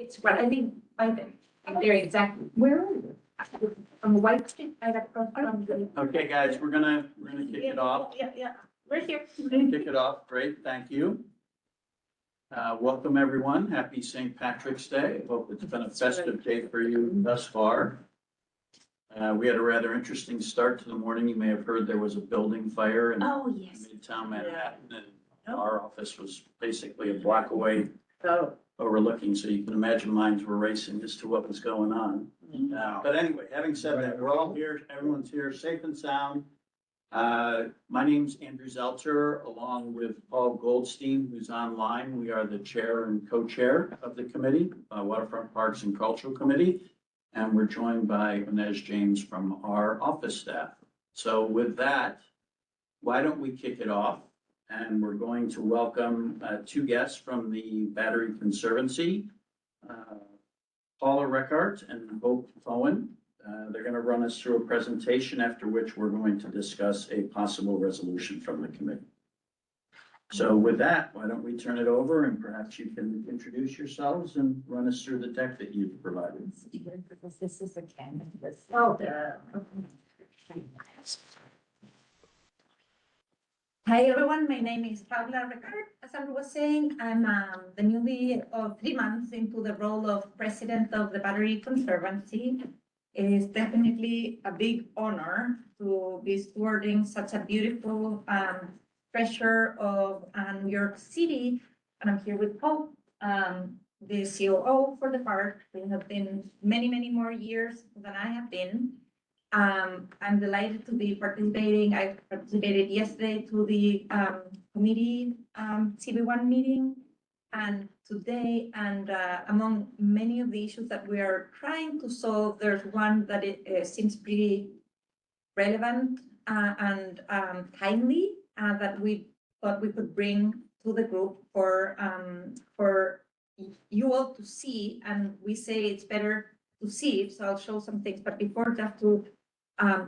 Which what I think by them. I'm there exactly. Where are you? On the White Street, right across from the. Okay, guys, we're gonna kick it off. Yeah, we're here. Kick it off. Great, thank you. Welcome, everyone. Happy St. Patrick's Day. Hope it's been a festive day for you thus far. We had a rather interesting start to the morning. You may have heard there was a building fire in Oh, yes. Midtown Manhattan, and our office was basically a block away Oh. overlooking, so you can imagine minds were racing as to what was going on. But anyway, having said that, we're all here, everyone's here, safe and sound. My name's Andrew Zelter, along with Paul Goldstein, who's online. We are the chair and co-chair of the committee, Waterfront Parks and Cultural Committee. And we're joined by Inej James from our office staff. So with that, why don't we kick it off? And we're going to welcome two guests from the Battery Conservancy, Paula Reckart and Hope Cohen. They're going to run us through a presentation, after which we're going to discuss a possible resolution from the committee. So with that, why don't we turn it over and perhaps you can introduce yourselves and run us through the deck that you've provided. Because this is a canvas. Oh, Hi everyone, my name is Paula Reckart. As Andrew was saying, I'm the newly 3 months into the role of president of the Battery Conservancy. It is definitely a big honor to be stewarding such a beautiful treasure of New York City. And I'm here with Hope, the COO for the park. They have been many, many more years than I have been. I'm delighted to be participating. I participated yesterday to the committee CB1 meeting and today, and among many of the issues that we are trying to solve, there's one that it seems pretty relevant and timely that we thought we could bring to the group for you all to see. And we say it's better to see it, so I'll show some things. But before, just to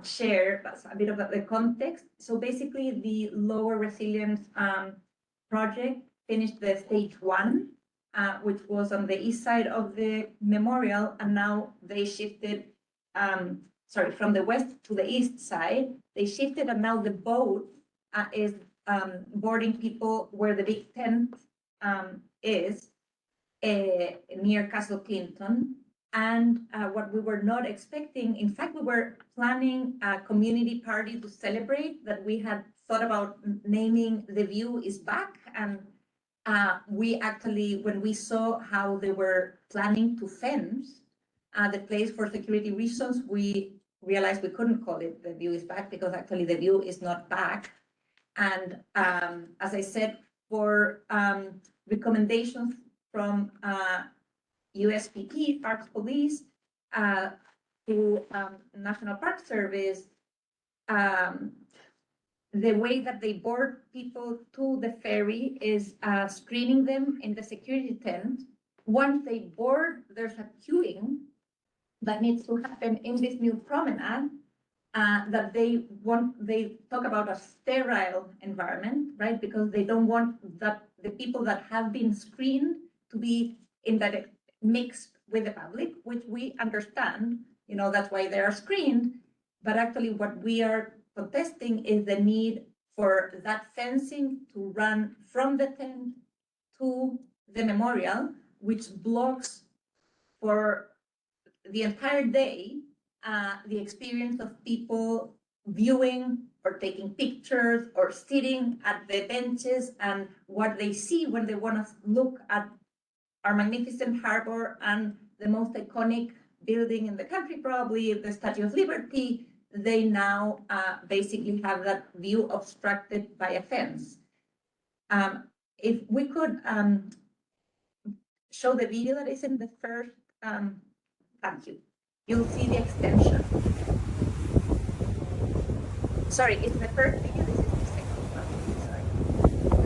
share a bit of the context. So basically, the lower resilience project finished the stage 1, which was on the east side of the memorial, and now they shifted, from the west to the east side. They shifted, and now the boat is boarding people where the big tent is near Castle Clinton. And what we were not expecting, in fact, we were planning a community party to celebrate that we had thought about naming The View is Back. And we actually, when we saw how they were planning to fence the place for security reasons, we realized we couldn't call it The View is Back because actually The View is not back. And as I said, for recommendations from USPP, Parks Police, to National Park Service, the way that they board people to the ferry is screening them in the security tent. Once they board, there's a queuing that needs to happen in this new promenade that they talk about a sterile environment, right? Because they don't want that the people that have been screened to be in that mixed with the public, which we understand, that's why they are screened. But actually what we are protesting is the need for that fencing to run from the tent to the memorial, which blocks for the entire day the experience of people viewing or taking pictures or sitting at the benches and what they see when they want to look at our magnificent harbor and the most iconic building in the country, probably the Statue of Liberty. They now basically have that view obstructed by a fence. If we could show the video that is in the first, thank you. You'll see the extension. Sorry, it's the first video, this is the second one, sorry.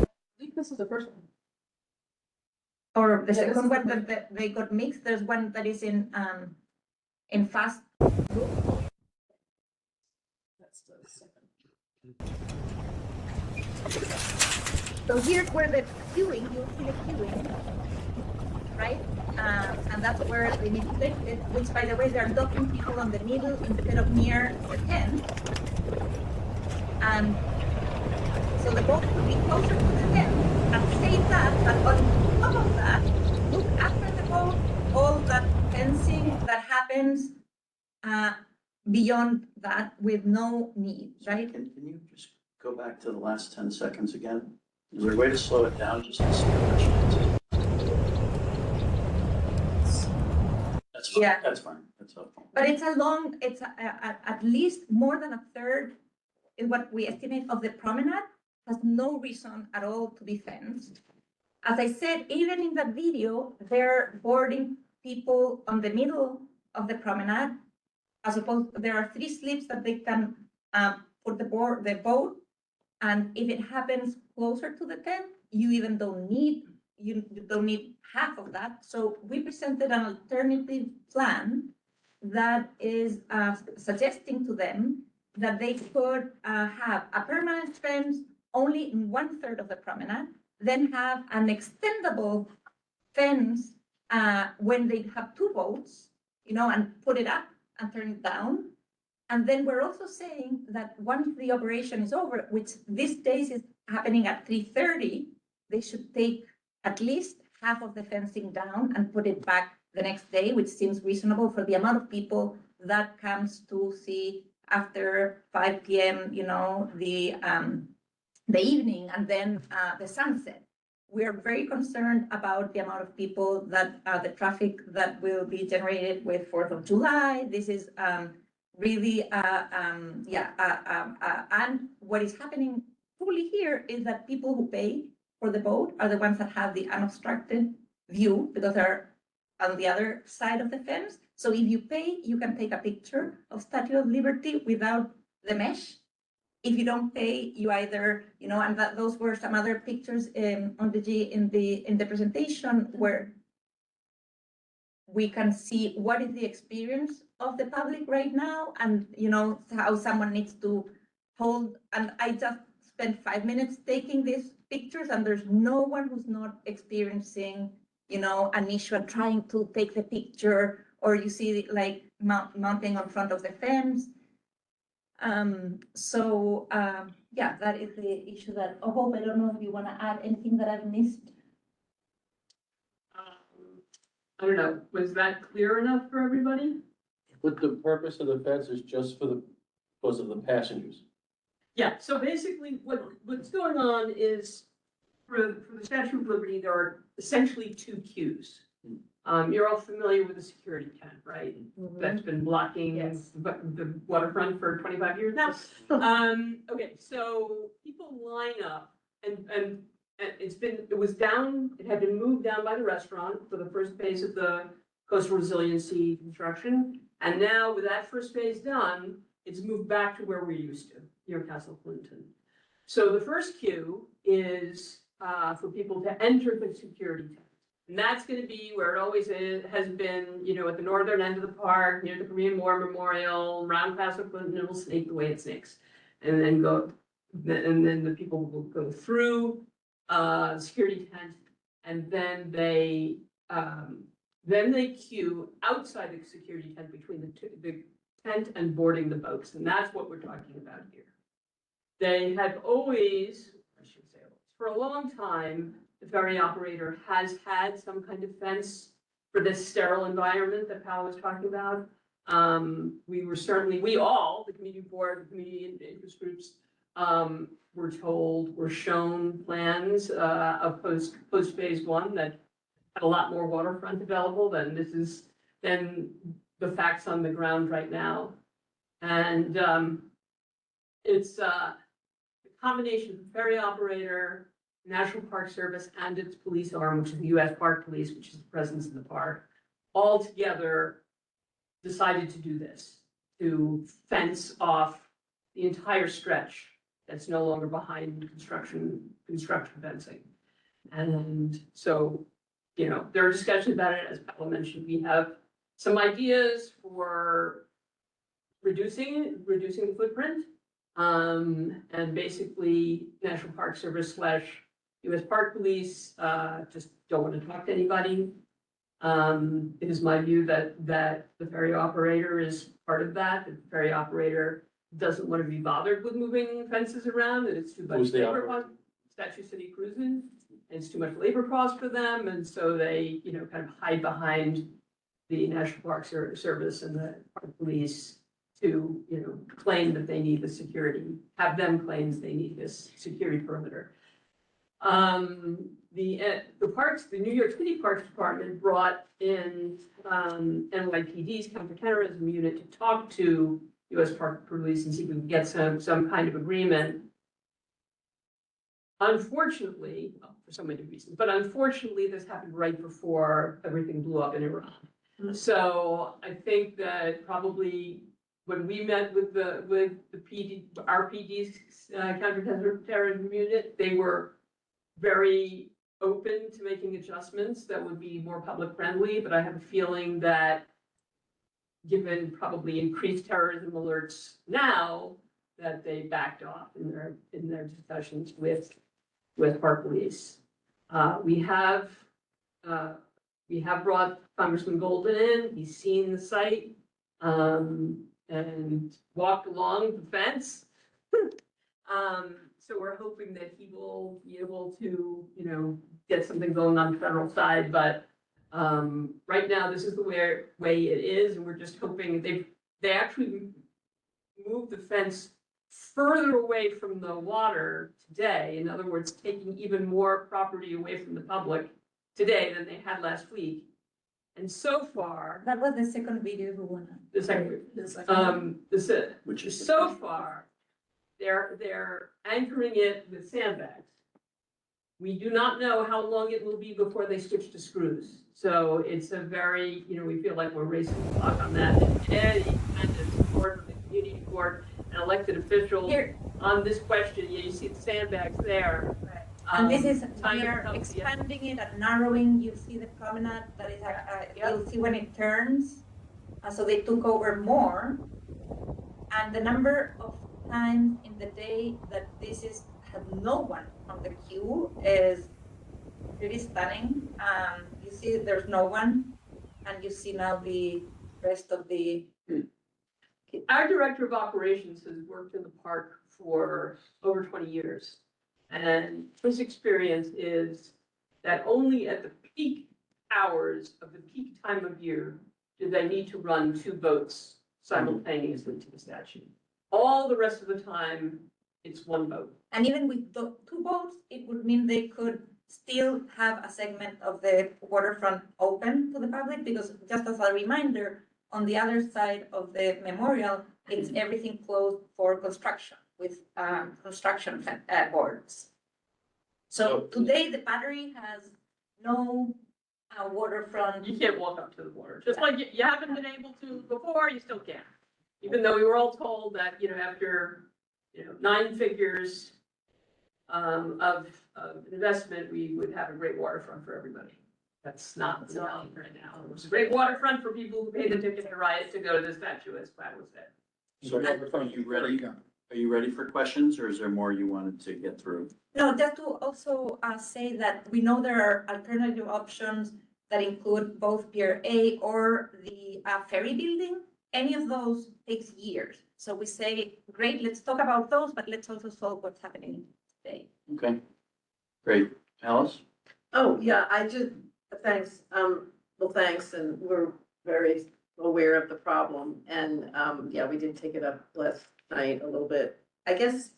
I think this is the first one. Or the second one that they got mixed. There's one that is in fast. That's the second. So here's where the queuing, you'll see the queuing, right? And and that's where they need to place it, which by the way, they're docking people on the middle instead of near the tent. And so the boat will be closer to the tent and save that, but on top of that, look after the boat, all that fencing that happens beyond that with no need, right? Can you just go back to the last 10 seconds again? Is there a way to slow it down just to see what chances? That's fine, Yeah. that's fine, that's helpful. But it's at least more than a third is what we estimate of the promenade has no reason at all to be fenced. As I said, even in that video, they're boarding people on the middle of the promenade. As opposed, there are 3 slips that they can put the boat, and if it happens closer to the tent, you even don't need half of that. So we presented an alternative plan that is suggesting to them that they could have a permanent fence only in 1/3 of the promenade, then have an extendable fence when they have 2 boats, and put it up and turn it down. And then we're also saying that once the operation is over, which these days is happening at 3:30, they should take at least half of the fencing down and put it back the next day, which seems reasonable for the amount of people that comes to see after 5 p.m., the evening and then the sunset. We are very concerned about the amount of people that the traffic that will be generated with 4th of July. This is really, and what is happening truly here is that people who pay for the boat are the ones that have the unobstructed view because they're on the other side of the fence. So if you pay, you can take a picture of Statue of Liberty without the mesh. If you don't pay, you either, and those were some other pictures in the presentation where we can see what is the experience of the public right now, and how someone needs to hold. And I just spent 5 minutes taking these pictures, and there's no one who's not experiencing, an issue and trying to take the picture, or you see like mounting on front of the fence. Yeah, that is the issue that, Hope, I don't know if you want to add anything that I've missed. I don't know, was that clear enough for everybody? But the purpose of the fence is just because of the passengers. Yeah, so basically what's going on is for the Statue of Liberty, there are essentially 2 queues. You're all familiar with the security tent, right? That's been blocking Yes. the waterfront for 25 years now. Okay, so people line up and it was down, it had been moved down by the restaurant for the first phase of the coastal resiliency construction. And now with that first phase done, it's moved back to where we're used to, near Castle Clinton. So the first queue is for people to enter the security tent. And that's going to be where it always has been, at the northern end of the park, near the Korean War Memorial, around Castle Clinton. It will snake the way it snakes, and then the people will go through security tent, and then they queue outside the security tent between the tent and boarding the boats, and that's what we're talking about here. They have always, I should say, for a long time, the ferry operator has had some kind of fence for this sterile environment that Pal was talking about. We all, the community board, the community interest groups, were shown plans of post phase 1 that had a lot more waterfront available than the facts on the ground right now. And it's a combination of the ferry operator, National Park Service, and its police arm, which is the U.S. Park Police, which is the presence in the park, all together decided to do this, to fence off the entire stretch that's no longer behind construction fencing. And so, there are discussions about it. As Paula mentioned, we have some ideas for reducing the footprint, and basically National Park Service / U.S. Park Police just don't want to talk to anybody. It is my view that the ferry operator is part of that. The ferry operator doesn't want to be bothered with moving fences around, and it's too much Who's the labor operator? cost. Statue City Cruises, and it's too much labor cost for them, and so they, kind of hide behind the National Park Service and the Park Police to, claim that they need the security, have them claim they need this security perimeter. The New York City Parks Department brought in, NYPD's counterterrorism unit to talk to US Park Police and see if we can get some kind of agreement. Unfortunately, for so many reasons, but unfortunately, this happened right before everything blew up in Iran. So I think that probably when we met with the our PD's counterterrorism unit, they were very open to making adjustments that would be more public friendly, but I have a feeling that given probably increased terrorism alerts now, that they backed off in their discussions with Park Police. We have brought Congressman Golden in, he's seen the site, and walked along the fence. So we're hoping that he will be able to, get something going on the federal side, but right now, this is the way it is, and we're just hoping they actually moved the fence further away from the water today. In other words, taking even more property away from the public today than they had last week. And so far, That was the second video we wanted. the second, Which is. so far, they're anchoring it with sandbags. We do not know how long it will be before they switch to screws. So it's a very, we feel like we're racing the clock on that. And any kind of support from the community court and elected officials Here, on this question, you see the sandbags there. and this is, time we to are come, yeah. expanding it and narrowing, you see the promenade, that is, you'll see when it turns. So they took over more. And the number of times in the day that this is, had no one on the queue is really stunning. You see there's no one, and you see now the rest of the. Our director of operations has worked in the park for over 20 years. And his experience is that only at the peak hours of the peak time of year do they need to run two boats simultaneously to the statue. All the rest of the time, it's one boat. And even with the two boats, it would mean they could still have a segment of the waterfront open to the public, because just as a reminder, on the other side of the memorial, it's everything closed for construction with construction boards. So today, the battery has no waterfront. You can't walk up to the water, just like you haven't been able to before, you still can't. Even though we were all told that, after, 9 figures of investment, we would have a great waterfront for everybody. That's not the reality right now. It's a great waterfront for people who pay the ticket to ride to go to the statue, as Pat was said. So are you ready? Are you ready for questions, or is there more you wanted to get through? No, just to also say that we know there are alternative options that include both Pier A or the ferry building. Any of those takes years. So we say, great, let's talk about those, but let's also solve what's happening today. Okay, great. Alice? Oh, yeah, thanks, thanks, and we're very aware of the problem, and, yeah, we did take it up last night a little bit. I guess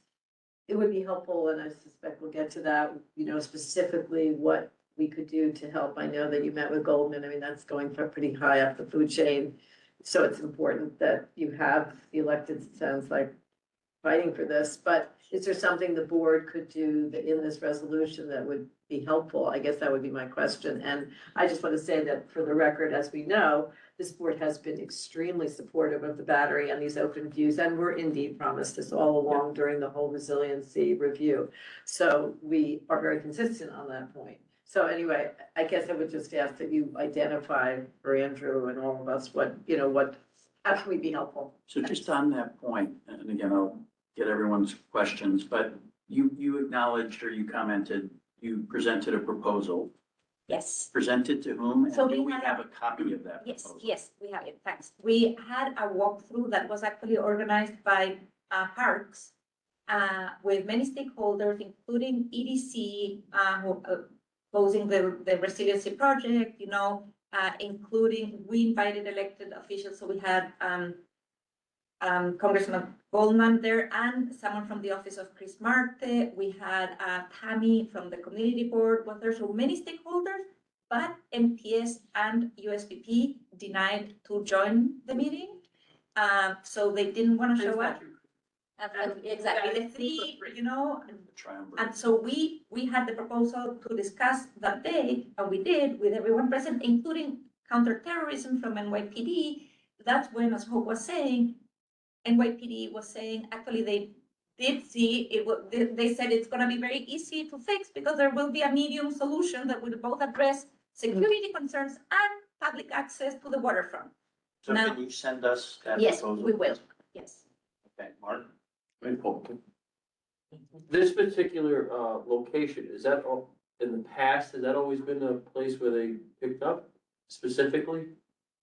it would be helpful, and I suspect we'll get to that, specifically what we could do to help. I know that you met with Goldman, I mean, that's going for pretty high up the food chain. So it's important that you have the elected, sounds like, fighting for this, but is there something the board could do in this resolution that would be helpful? I guess that would be my question. And I just want to say that for the record, as we know, this board has been extremely supportive of the battery and these open views, and we're indeed promised this all along during the whole resiliency review. So we are very consistent on that point. So anyway, I guess I would just ask that you identify for Andrew and all of us how can we be helpful? So just on that point, and again, I'll get everyone's questions, but you acknowledged or you commented, you presented a proposal Yes. Presented to whom? And So do we we had- have a copy of that Yes, proposal? yes, we have it, thanks. We had a walkthrough that was actually organized by Parks with many stakeholders, including EDC, who posing the resiliency project, including, we invited elected officials, so we had Congressman Goldman there and someone from the office of Chris Marte. We had Tammy from the community board was there, so many stakeholders, but MPS and USPP denied to join the meeting. So they didn't want to show up. Exactly, the three, The triumvirate. and so we had the proposal to discuss that day, and we did with everyone present, including counterterrorism from NYPD. That's when, as Hope was saying, NYPD was saying, actually, they did see it. They said it's going to be very easy to fix because there will be a medium solution that will both address security concerns and public access to the waterfront. So Now- can you send us that Yes, proposal? we will. Yes. Okay, Mark? This particular, location, is that all, in the past, has that always been a place where they picked up specifically?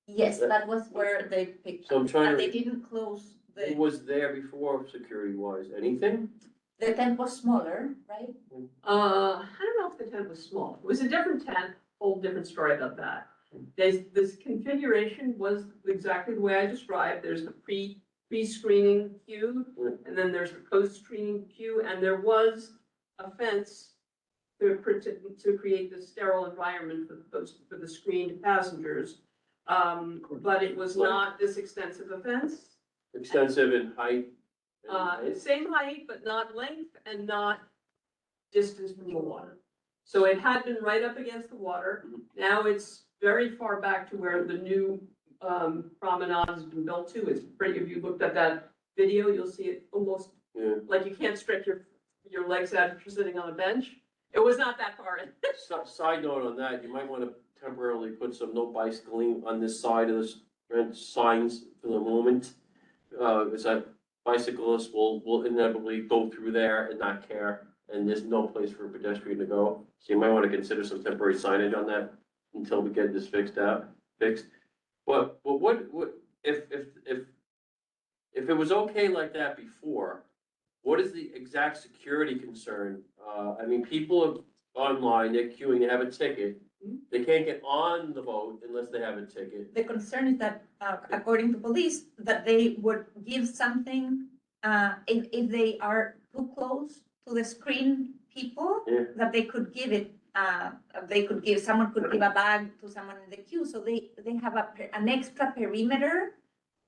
Yes, that was where they picked So I'm up, trying and to- they didn't close Who was there before security wise? Anything? the tent was smaller, right? I don't know if the tent was small. It was a different tent, whole different story about that. This configuration was exactly the way I described. There's the pre-screening queue, and then there's the post-screening queue, and there was a fence to create the sterile environment for the screened passengers. But it was not this extensive a fence. Extensive in height? Same height, but not length and not distance from the water. So it had been right up against the water. Now it's very far back to where the new promenade has been built to. It's pretty, if you looked at that video, you'll see it almost Yeah. like you can't stretch your legs out if you're sitting on a bench. It was not that far in. Side note on that, you might want to temporarily put some no bicycling on this side of this signs for the moment. Because that bicyclists will inevitably go through there and not care, and there's no place for a pedestrian to go. So you might want to consider some temporary signage on that until we get this fixed. But what, if it was okay like that before, what is the exact security concern? I mean, people are online, they're queuing, they have a ticket. They can't get on the boat unless they have a ticket. The concern is that, according to police, that they would give something, if they are too close to the screen people, Yeah. that they could give it, someone could give a bag to someone in the queue, so they have an extra perimeter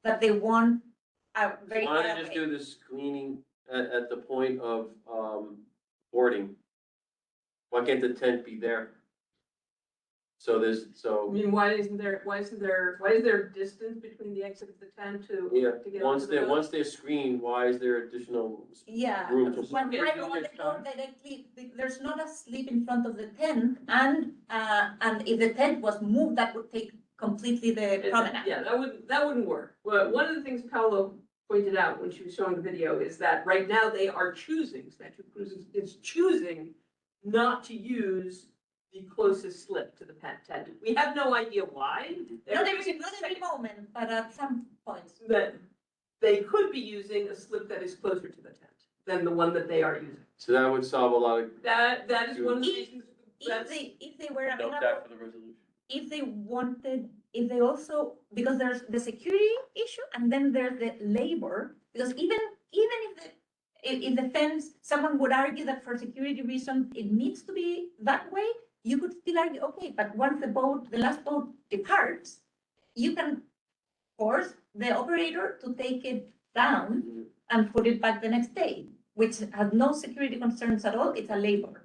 that they want, very Why far don't they just away. do the screening at the point of, boarding? Why can't the tent be there? So I so, mean, why is there distance between the exit of the tent to yeah, get once onto the boat? once they're screened, why is there additional? Yeah, room to- when Okay, right so on the it's door fine. directly, there's not a sleep in front of the tent, and if the tent was moved, that would take completely the promenade. Yeah, that wouldn't work. Well, one of the things Paolo pointed out when she was showing the video is that right now they are choosing, Statute Cruises is choosing not to use the closest slip to the tent. We have no idea why. They're Not using every moment, but at some points. that they could be using a slip that is closer to the tent than the one that they are using. So that would solve a lot of. That is one of the reasons. If they were Note available, that for the resolution. if they also, because there's the security issue and then there's the labor, because even if the fence, someone would argue that for security reasons, it needs to be that way, you could still argue, okay, but once the last boat departs, you can force the operator to take it down and put it back the next day, which has no security concerns at all. It's a labor.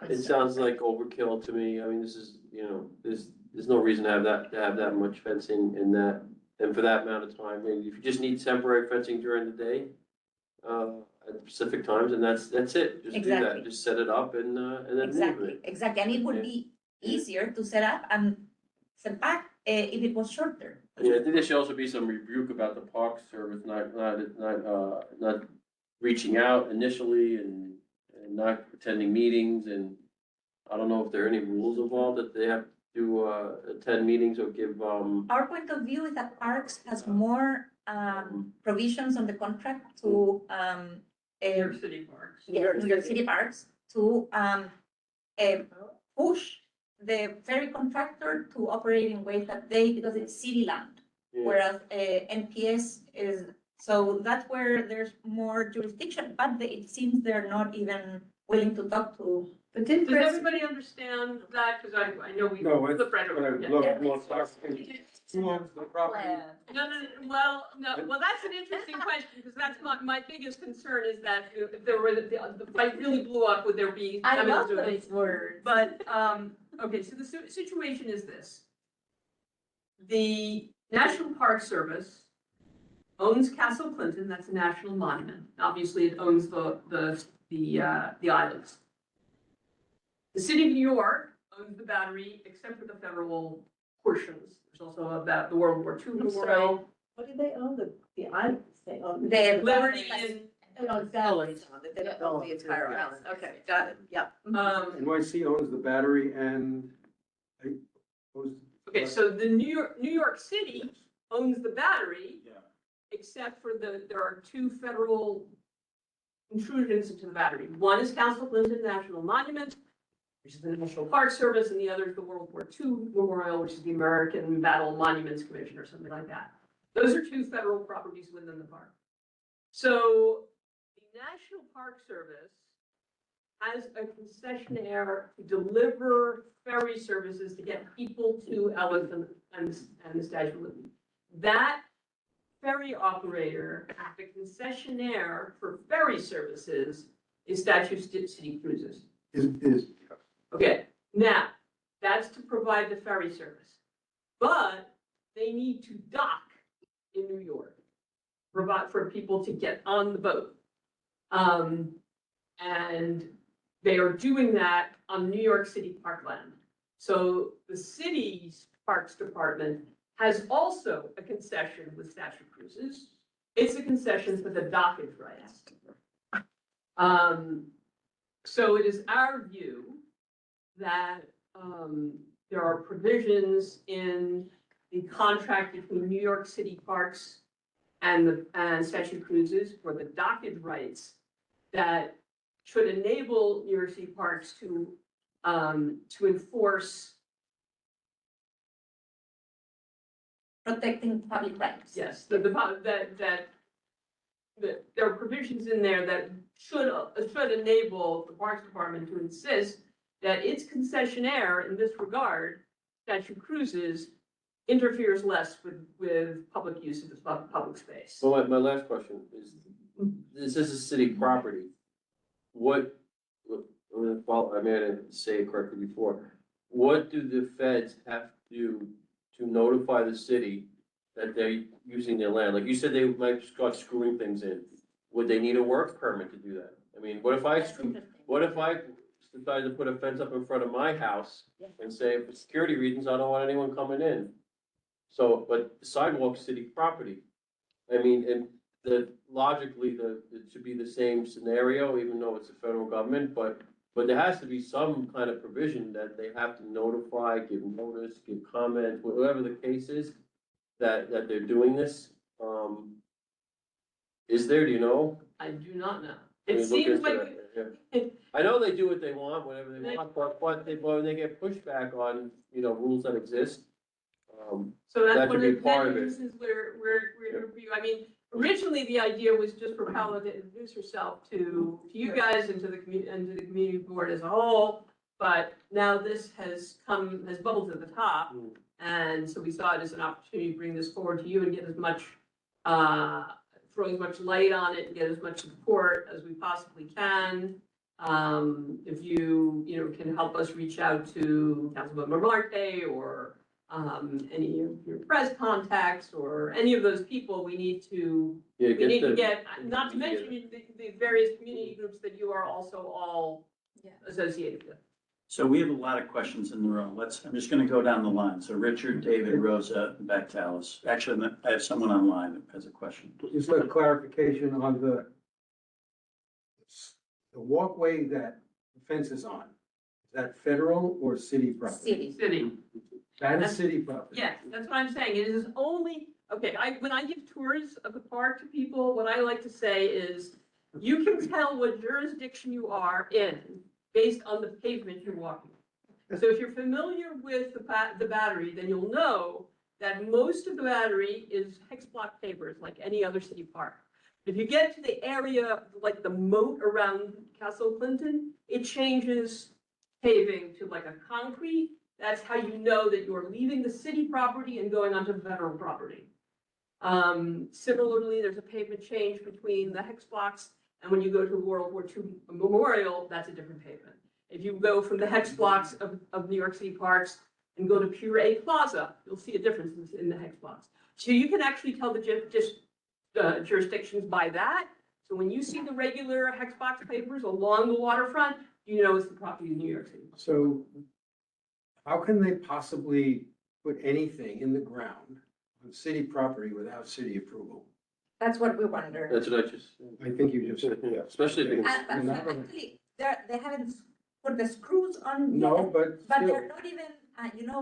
It concern. sounds like overkill to me. I mean, this is, there's no reason to have that much fencing in that, and for that amount of time. I mean, if you just need temporary fencing during the day, at specific times, and that's it. Just do that. Exactly. Just set it up and then move Exactly, it. and it would be easier to set up and set back if it was shorter. Yeah, I think there should also be some rebuke about the Park Service not reaching out initially and not attending meetings and I don't know if there are any rules involved that they have to, attend meetings or give, Our point of view is that Parks has more, provisions on the contract to, New York City Parks. New York City Parks to, uh, push the ferry contractor to operate in ways that they, because it's city land. yeah. Whereas NPS is, so that's where there's more jurisdiction, but it seems they're not even willing to talk to. But didn't Does Chris, everybody understand that? Because I know we No, flip right But I over. would Yeah. love more clarification. Who owns the property? No, well, that's an interesting question, because that's my biggest concern is that if there were, the fight really blew up, would there be? I love eminent domain? those words. But, okay, so the situation is this. The National Park Service owns Castle Clinton, that's a national monument. Obviously, it owns the islands. The city of New York owns the Battery, except for the federal portions. There's also about the World War II memorial. what do they own? The islands, they own. The Liberty and, They own Batteries on it, they don't own the entire island. Okay, got it, yeah. NYC owns the battery and. okay, so the New York City owns the Battery, Yeah. except for there are two federal intrusions into the Battery. One is Castle Clinton National Monument, which is the National Park Service, and the other is the World War II Memorial, which is the American Battle Monuments Commission or something like that. Those are two federal properties within the park. So the National Park Service has a concessionaire to deliver ferry services to get people to Ellis and the Statue of Liberty. That ferry operator, the concessionaire for ferry services is Statue City Cruises. Is, Okay, now, that's to provide the ferry service. But they need to dock in New York, provide for people to get on the boat. And they are doing that on New York City parkland. So the city's Parks Department has also a concession with Statue Cruises. It's a concession for the dockage rights. So it is our view that there are provisions in the contract between New York City Parks and Statue Cruises for the dockage rights that should enable New York City Parks to enforce, Protecting public rights. yes, that there are provisions in there that should enable the Parks Department to insist that its concessionaire in this regard, Statue Cruises, interferes less with public use of the public space. So my last question is, this is a city property. What, well, I may have say it correctly before. What do the feds have to do to notify the city that they're using their land? Like you said, they might start screwing things in. Would they need a work permit to do that? I mean, what if I decided to put a fence up in front of my house and say, for security reasons, I don't want anyone coming in? So, but sidewalk city property. I mean, and logically, it should be the same scenario, even though it's the federal government, but there has to be some kind of provision that they have to notify, give notice, give comment, whatever the case is, that they're doing this. Is there, do you know? I do not know. I mean, It look seems into like, that, yeah. I know they do what they want, whatever they want, but when they get pushback on, rules that exist. so that's That one could of be the part of it. reasons we're in review. I mean, originally, the idea was just for Paula to introduce herself to you guys and to the community board as a whole. But now this has bubbled to the top. And so we saw it as an opportunity to bring this forward to you and get as much, throw as much light on it and get as much support as we possibly can. If you can help us reach out to Councilmember Marte or any of your press contacts or any of those people, we need to get, not to mention the various community groups that you are also all associated with. So we have a lot of questions in the room. I'm just gonna go down the line. So Richard, David, Rosa, and back to Alice. Actually, I have someone online that has a question. just a clarification on the walkway that the fence is on. Is that federal or city property? City. City. That is city property. Yes, that's what I'm saying. It is only, okay, when I give tours of the park to people, what I like to say is, you can tell what jurisdiction you are in based on the pavement you're walking. So if you're familiar with the Battery, then you'll know that most of the Battery is hex block pavers, like any other city park. If you get to the area, like the moat around Castle Clinton, it changes paving to like a concrete. That's how you know that you're leaving the city property and going onto federal property. Similarly, there's a pavement change between the hex blocks, and when you go to World War II Memorial, that's a different pavement. If you go from the hex blocks of New York City parks and go to Pure A Plaza, you'll see a difference in the hex blocks. So you can actually tell the jurisdictions by that. So when you see the regular hex box papers along the waterfront, you know it's the property of New York City. So how can they possibly put anything in the ground on city property without city approval? That's what we wonder. That's what I just, I think you just said. especially if it's. Actually, they haven't put the screws on No, yet, but but still, they're not even,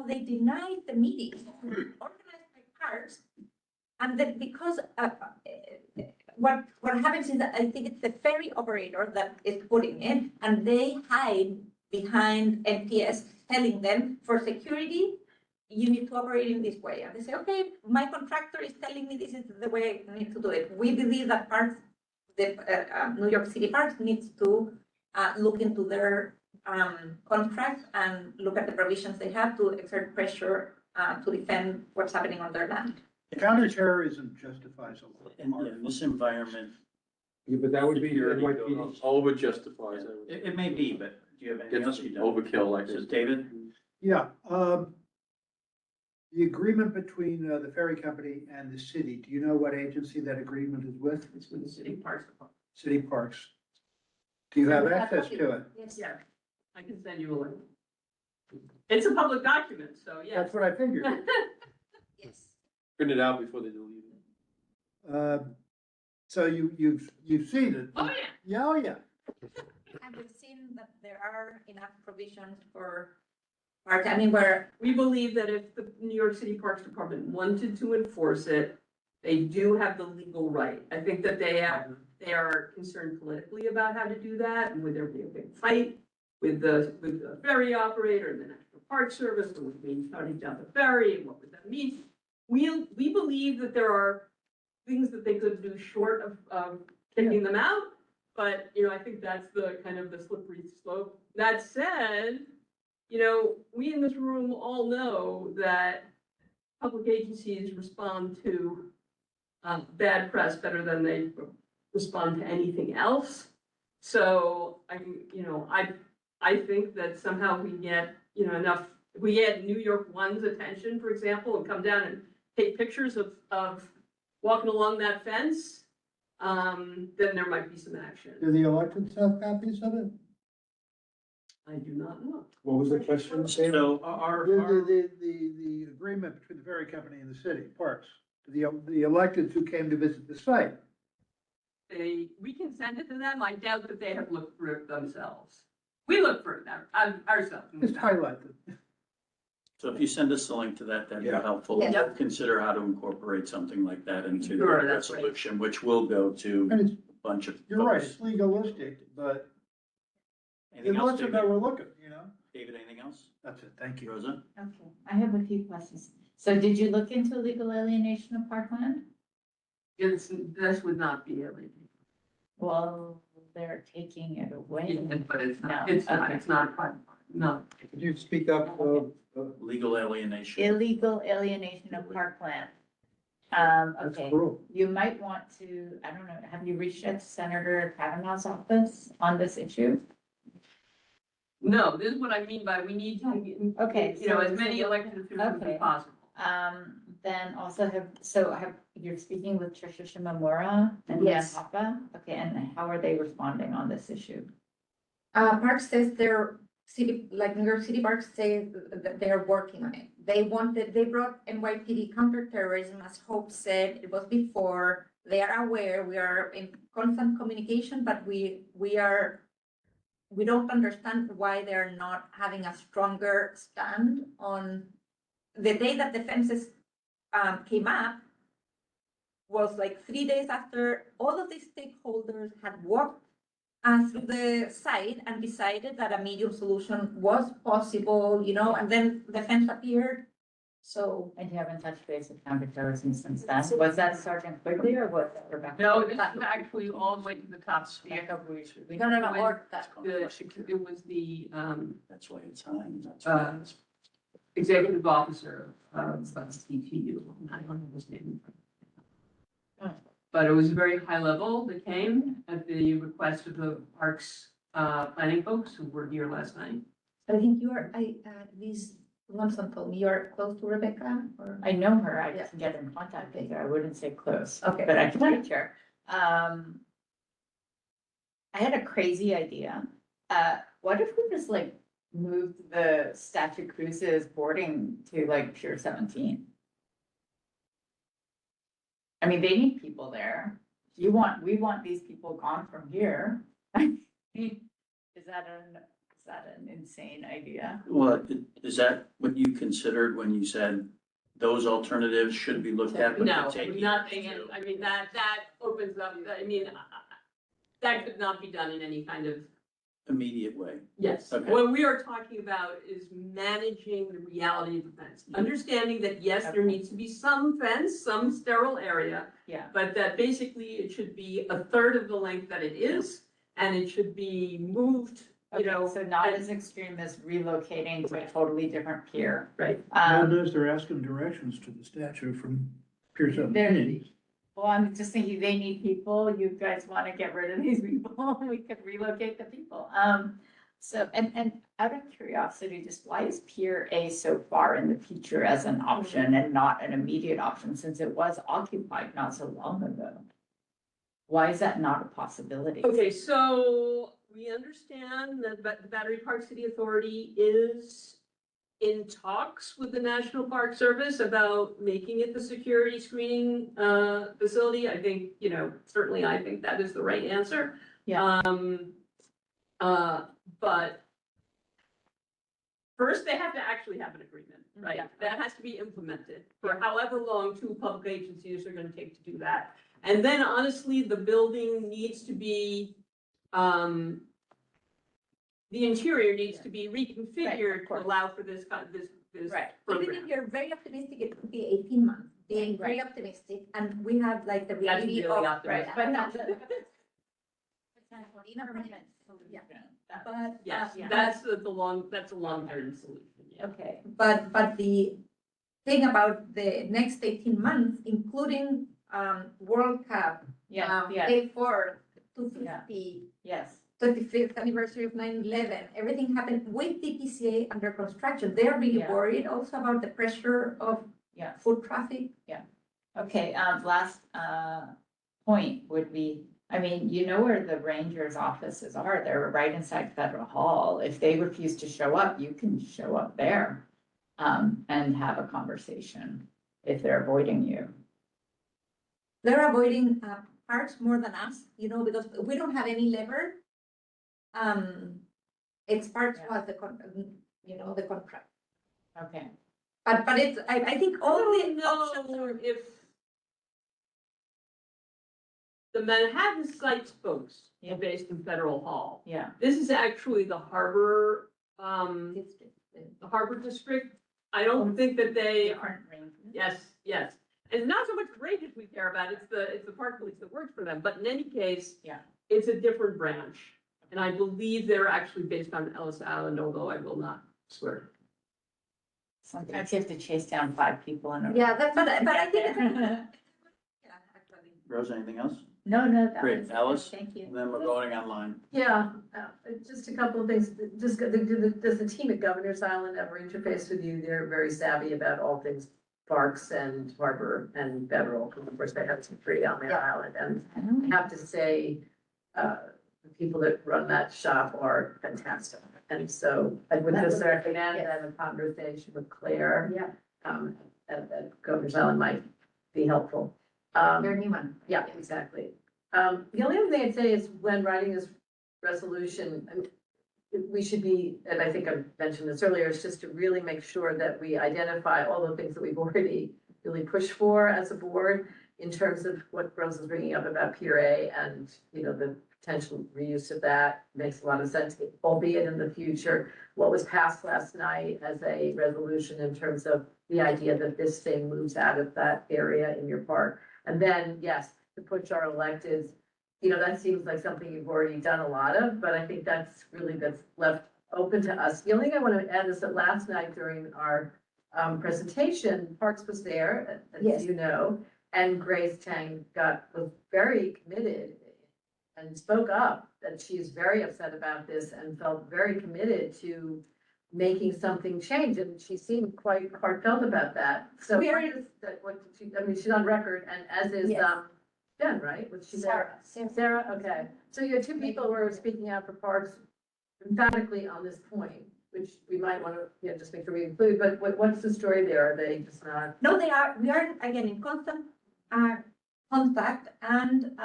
they denied the meetings organized by parks. And then because, what happens is that I think it's the ferry operator that is putting it, and they hide behind NPS, telling them for security, you need to operate in this way. And they say, okay, my contractor is telling me this is the way I need to do it. We believe that parks, the New York City Parks needs to look into their contract and look at the provisions they have to exert pressure to defend what's happening on their land. Counterterrorism justifies a lot. In this environment, yeah, but that would be Security NYPD. Over justifies it. it may be, but do you have anything else? Gets overkill like Says this. David? Yeah, the agreement between the ferry company and the city, do you know what agency that agreement is with? It's with the city parks department. City Parks. Do you have access to it? Yes. Yeah, I can send you a link. It's a public document, so yeah. That's what I figured. Yes. Print it out before they delete it. So you've seen it? Oh, yeah. Yeah, oh, yeah. And we've seen that there are enough provisions for park, I mean, where, We believe that if the New York City Parks Department wanted to enforce it, they do have the legal right. I think that they are concerned politically about how to do that, and would there be a big fight with the ferry operator and the National Park Service, and would mean shutting down the ferry, and what would that mean? We believe that there are things that they could do short of kicking them out, but, I think that's the kind of the slippery slope. That said, we in this room all know that public agencies respond to bad press better than they respond to anything else. So I think that somehow we get, enough, if we get New York One's attention, for example, and come down and take pictures of walking along that fence, then there might be some action. Do the elected have copies of it? I do not know. What was the question, Sam? So our, The agreement between the ferry company and the city parks, the electeds who came to visit the site. We can send it to them. I doubt that they have looked through it themselves. We look for it ourselves. Just highlight them. so if you send us a link to that, that'd be Yeah. helpful. Yeah. We'll consider how to incorporate something like that into the Sure, that's right. resolution, which will go to And it's, a bunch of. you're right, folks. it's legalistic, but it Anything else, lets them David? know we're looking, David, anything else? That's it, thank you. Rosa? Okay, I have a few questions. So did you look into legal alienation of parkland? This would not be illegal. Well, they're taking it away. But it's not, No, it's not, okay. it's not a private, no. Could you speak up? Legal alienation. Illegal alienation of parkland. That's Okay, cruel. you might want to, I don't know, have you reached out to Senator Kavanaugh's office on this issue? No, this is what I mean by we need to, Okay, as many elected officials okay. as possible. Then also you're speaking with Tricia Shimamura and Dan Yes. Papa? Okay, and how are they responding on this issue? Parks says they're city, like New York City Parks say that they're working on it. They brought NYPD counterterrorism, as Hope said, it was before. They are aware, we are in constant communication, but we we don't understand why they're not having a stronger stand on the day that the fences came up was like 3 days after all of the stakeholders had walked through the site and decided that a medium solution was possible, and then the fence appeared. So And you haven't touched base with counterterrorism since then? Was that Sergeant Quigley or was that Rebecca? No, this is actually all the way to the top. Rebecca, we no, It or that. It was the, That's why it's high. That's Uh, why it's. executive officer of CTU, I don't know his name. But it was very high level that came at the request of the parks, planning folks who were here last night. I think Liz Lumsden told me you're close to Rebecca, or? I know her, I Yeah. can get in contact with her, I wouldn't say close. Okay. But I can reach her. I had a crazy idea. What if we just like moved the Statue Cruises boarding to like Pier 17? I mean, they need people there. We want these people gone from here. Is that an insane idea? Well, is that what you considered when you said those alternatives should be looked at? but No, could take nothing, years to- I mean, that opens up, that could not be done in any kind of, Immediate way. yes. Okay. What we are talking about is managing the reality of the fence, understanding that, yes, there needs to be some fence, some sterile area, Yeah, but that basically it should be a third of the length that it is, and it should be moved, okay, so not as extreme as relocating to a totally different pier. right. God knows they're asking directions to the statue from Pier 17. Well, I'm just thinking they need people. You guys want to get rid of these people. We could relocate the people. So, and out of curiosity, just why is Pier A so far in the future as an option and not an immediate option since it was occupied not so long ago? Why is that not a possibility? Okay, so we understand that the Battery Park City Authority is in talks with the National Park Service about making it the security screening facility. I think, certainly I think that is the right answer. Yeah. But first, they have to actually have an agreement, right? Yeah. That has to be implemented for however long two public agencies are gonna take to do that. And then honestly, the building needs to be, the interior needs to be reconfigured to course. allow for this kind of, this Right. Even program. if you're very optimistic, it could be 18 months, being very optimistic, and we have like the That's reality really of. optimistic. But no. Yeah. That- But, Yes, Yeah. that's a long-term solution, yeah. Okay, but the thing about the next 18 months, including, World Cup, yeah, yeah, May 4th, 250, yes, 35th anniversary of 9/11, everything happened with the PCA under construction. They're really Yeah. worried also about the pressure of yeah. foot traffic. Okay, last, point would be, I mean, you know where the Rangers offices are, they're right inside Federal Hall. If they refuse to show up, you can show up there, and have a conversation if they're avoiding you. They're avoiding, parks more than us, because we don't have any lever. It's parks Yeah. was the the contract. Okay, But it's, I think all the options know are. if the Manhattan sites folks Yeah. are based in Federal Hall. yeah, This is actually the harbor, the harbor district. I don't think that they are, different ranges. yes. And not so much the Rangers we care about, it's the park police that works for them, but in any case. Yeah. It's a different branch, and I believe they're actually based on Ellis Island, although I will not swear. Sometimes you have to chase down 5 people in a. Yeah, but I think it's. Yeah, Yeah, actually. Rose, anything else? No, that Great. was. Alice? Thank you. And then we're going online. Yeah, just a couple of things. Does the team at Governor's Island ever interface with you? They're very savvy about all things parks and harbor and federal. Of course, they have some free on their island. And I have to say, the people that run that shop are fantastic. And so I would just recommend that a conversation with Claire. Yeah. At Governor's Island might be helpful. They're new one. Yeah, exactly. The only other thing I'd say is when writing this resolution, we should be, and I think I mentioned this earlier, is just to really make sure that we identify all the things that we've already really pushed for as a board in terms of what Rose is bringing up about Pier A and, you know, the potential reuse of that makes a lot of sense, albeit in the future. What was passed last night as a resolution in terms of the idea that this thing moves out of that area in your park. And then, yes, to push our electeds, you know, that seems like something you've already done a lot of, but I think that's left open to us. The only thing I want to add is that last night during our presentation, Parks was there, Yes. as you know, and Grace Tang was very committed and spoke up that she is very upset about this and felt very committed to making something change, and she seemed quite heartfelt about that. So We are- I mean, she's on record, and as is, Yes. Jen, right? Was she there? Sarah, okay. So you had two people who were speaking out for parks emphatically on this point, which we might want to, you know, just make sure we include, but what's the story there? Are they just not? No, we are again in constant contact and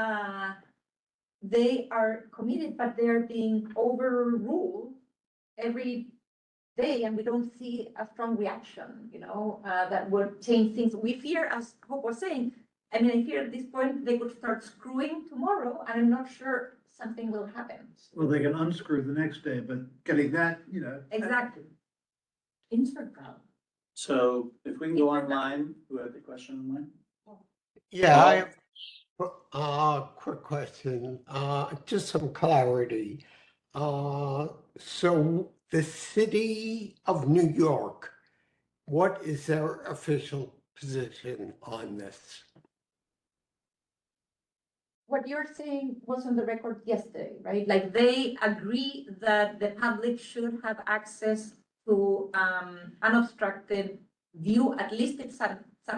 they are committed, but they're being overruled every day and we don't see a strong reaction, you know, that would change things. We fear, as Hope was saying, I mean, I fear at this point they could start screwing tomorrow and I'm not sure something will happen. Well, they can unscrew the next day, but getting that, you know. Exactly. Instagram. So if we can go online, who had the question online? Yeah, I have a quick question, just some clarity. So the city of New York, what is their official position on this? What you're saying was on the record yesterday, right? Like they agree that the public should have access to unobstructed view, at least in some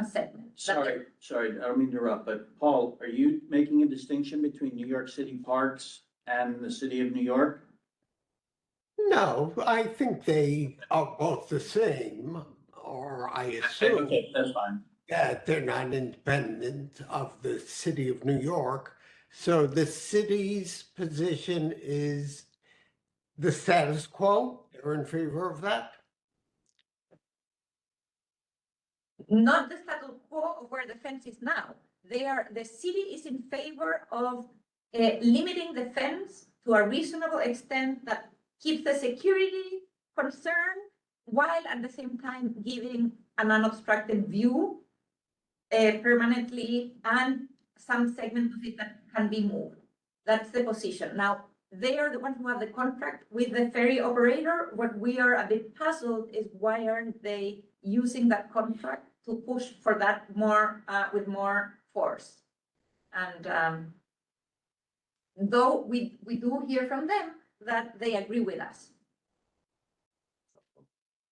segments. Sorry, I don't mean to interrupt, but Paul, are you making a distinction between New York City parks and the city of New York? No, I think they are both the same, or I assume Okay, that's fine. that they're not independent of the city of New York. So the city's position is the status quo. They're in favor of that. Not the status quo of where the fence is now. The city is in favor of limiting the fence to a reasonable extent that keeps the security concern while at the same time giving an unobstructed view permanently and some segment of it that can be moved. That's the position. Now, they are the ones who have the contract with the ferry operator. What we are a bit puzzled is why aren't they using that contract to push for that more, with more force? And though we do hear from them that they agree with us.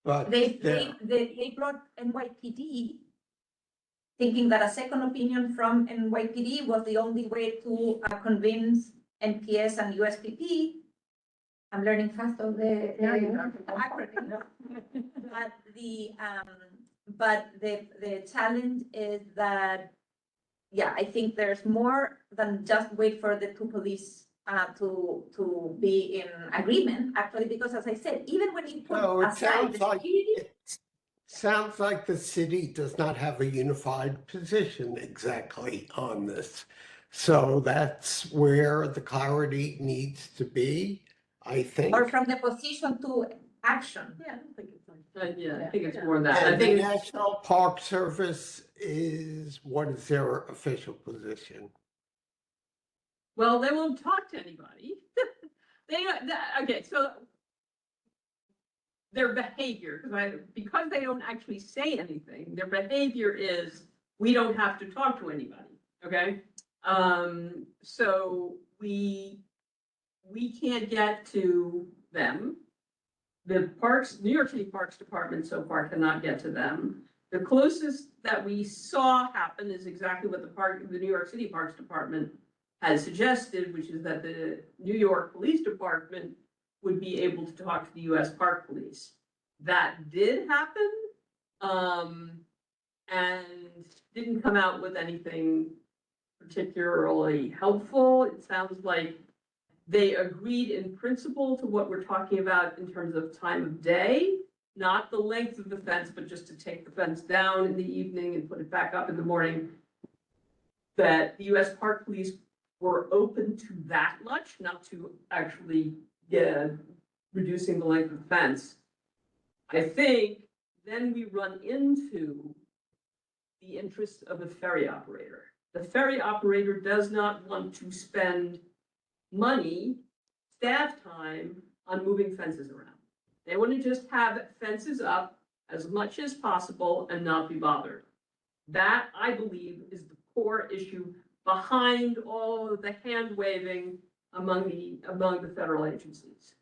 But They brought NYPD thinking that a second opinion from NYPD was the only way to convince NPS and USPP. I'm learning fast on the acronym. But the challenge is that, yeah, I think there's more than just wait for the two police to be in agreement, actually, because as I said, even when you put no, it aside the security. sounds like the city does not have a unified position exactly on this. So that's where the clarity needs to be, I think. Or from the position to action. Yeah, I don't think it's like. Yeah, I think it's more than that. I And the think, National Park Service what is their official position? well, they won't talk to anybody. Okay, so their behavior, because they don't actually say anything, their behavior is, we don't have to talk to anybody, okay? So we can't get to them. The New York City Parks Department so far cannot get to them. The closest that we saw happen is exactly what the New York City Parks Department has suggested, which is that the New York Police Department would be able to talk to the US Park Police. That did happen, and didn't come out with anything particularly helpful. It sounds like They agreed in principle to what we're talking about in terms of time of day, not the length of the fence, but just to take the fence down in the evening and put it back up in the morning. That the US Park Police were open to that much, not to actually, reducing the length of the fence. I think then we run into the interest of the ferry operator. The ferry operator does not want to spend money, staff time on moving fences around. They want to just have fences up as much as possible and not be bothered. That, I believe, is the core issue behind all of the hand waving among the federal agencies.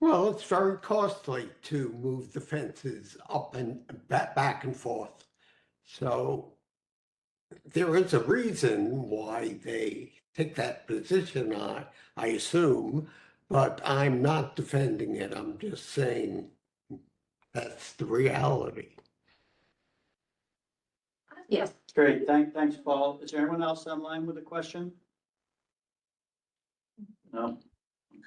Well, it's very costly to move the fences up and back and forth. So there is a reason why they take that position, I assume, but I'm not defending it. I'm just saying that's the reality. Yes. Great, thanks, Paul. Is there anyone else online with a question? No?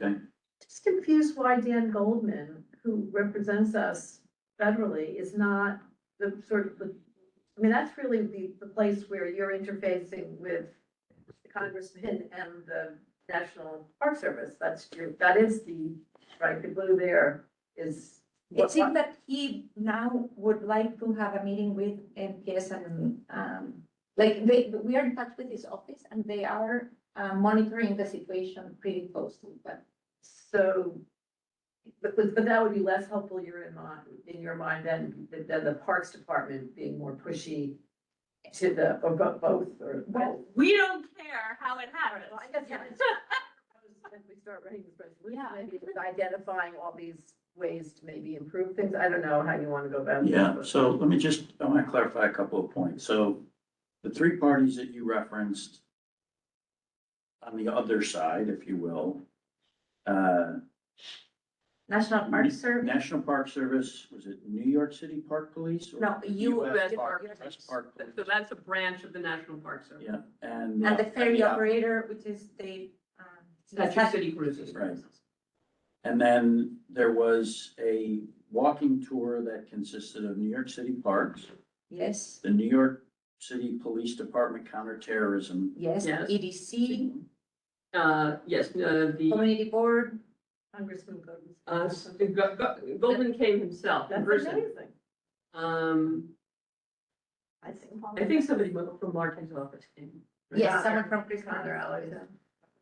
Okay. Just confused why Dan Goldman, who represents us federally, is not the sort of, I mean, that's really the place where you're interfacing with the congressman and the National Park Service. That is the, right, the glue there is. It seems that he now would like to have a meeting with MPS and, we are in touch with his office and they are monitoring the situation pretty closely, but. So, but that would be less helpful, in your mind, than the Parks Department being more pushy to the, or both, or. Well, we don't care how it happens. Well, I guess, yeah. As we start writing this resolution, maybe it's identifying all these ways to maybe improve things. I don't know how you want to go about it. Yeah, so let me I want to clarify a couple of points. So the three parties that you referenced on the other side, if you will, National Park Service? National Park Service, was it New York City Park Police? or No, US US Park, Park. US Park Police. So that's a branch of the National Park Service. Yeah, and. And the ferry yeah, operator, which is the. Statue City Cruises. Right. And then there was a walking tour that consisted of New York City Parks, Yes, the New York City Police Department Counterterrorism. yes, Yes. EDC, Yes, the, Community Board, Congressman Goldman. Goldman came himself in That's person. amazing. I think somebody from Martin's office came. right? yes, someone from Chris Other allies.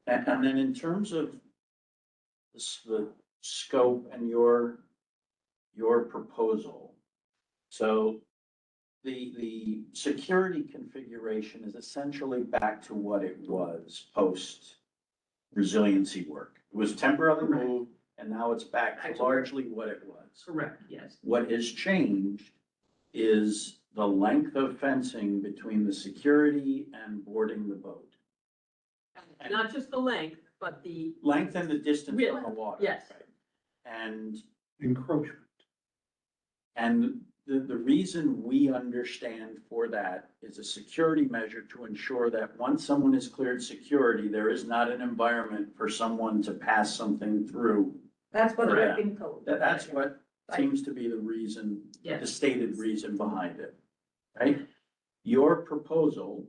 And then in terms of the scope and your proposal, so the security configuration is essentially back to what it was post resiliency work. It was temporarily moved and now it's back to largely what it was. Correct, yes. What has changed is the length of fencing between the security and boarding the boat. Not just the length, but the, Length and the distance from the water. Yes. And Encroachment. the reason we understand for that is a security measure to ensure that once someone is cleared security, there is not an environment for someone to pass something through. that's what we've Correct. been told. That's what seems to be the reason, the yes, stated reason behind it, right? Your proposal,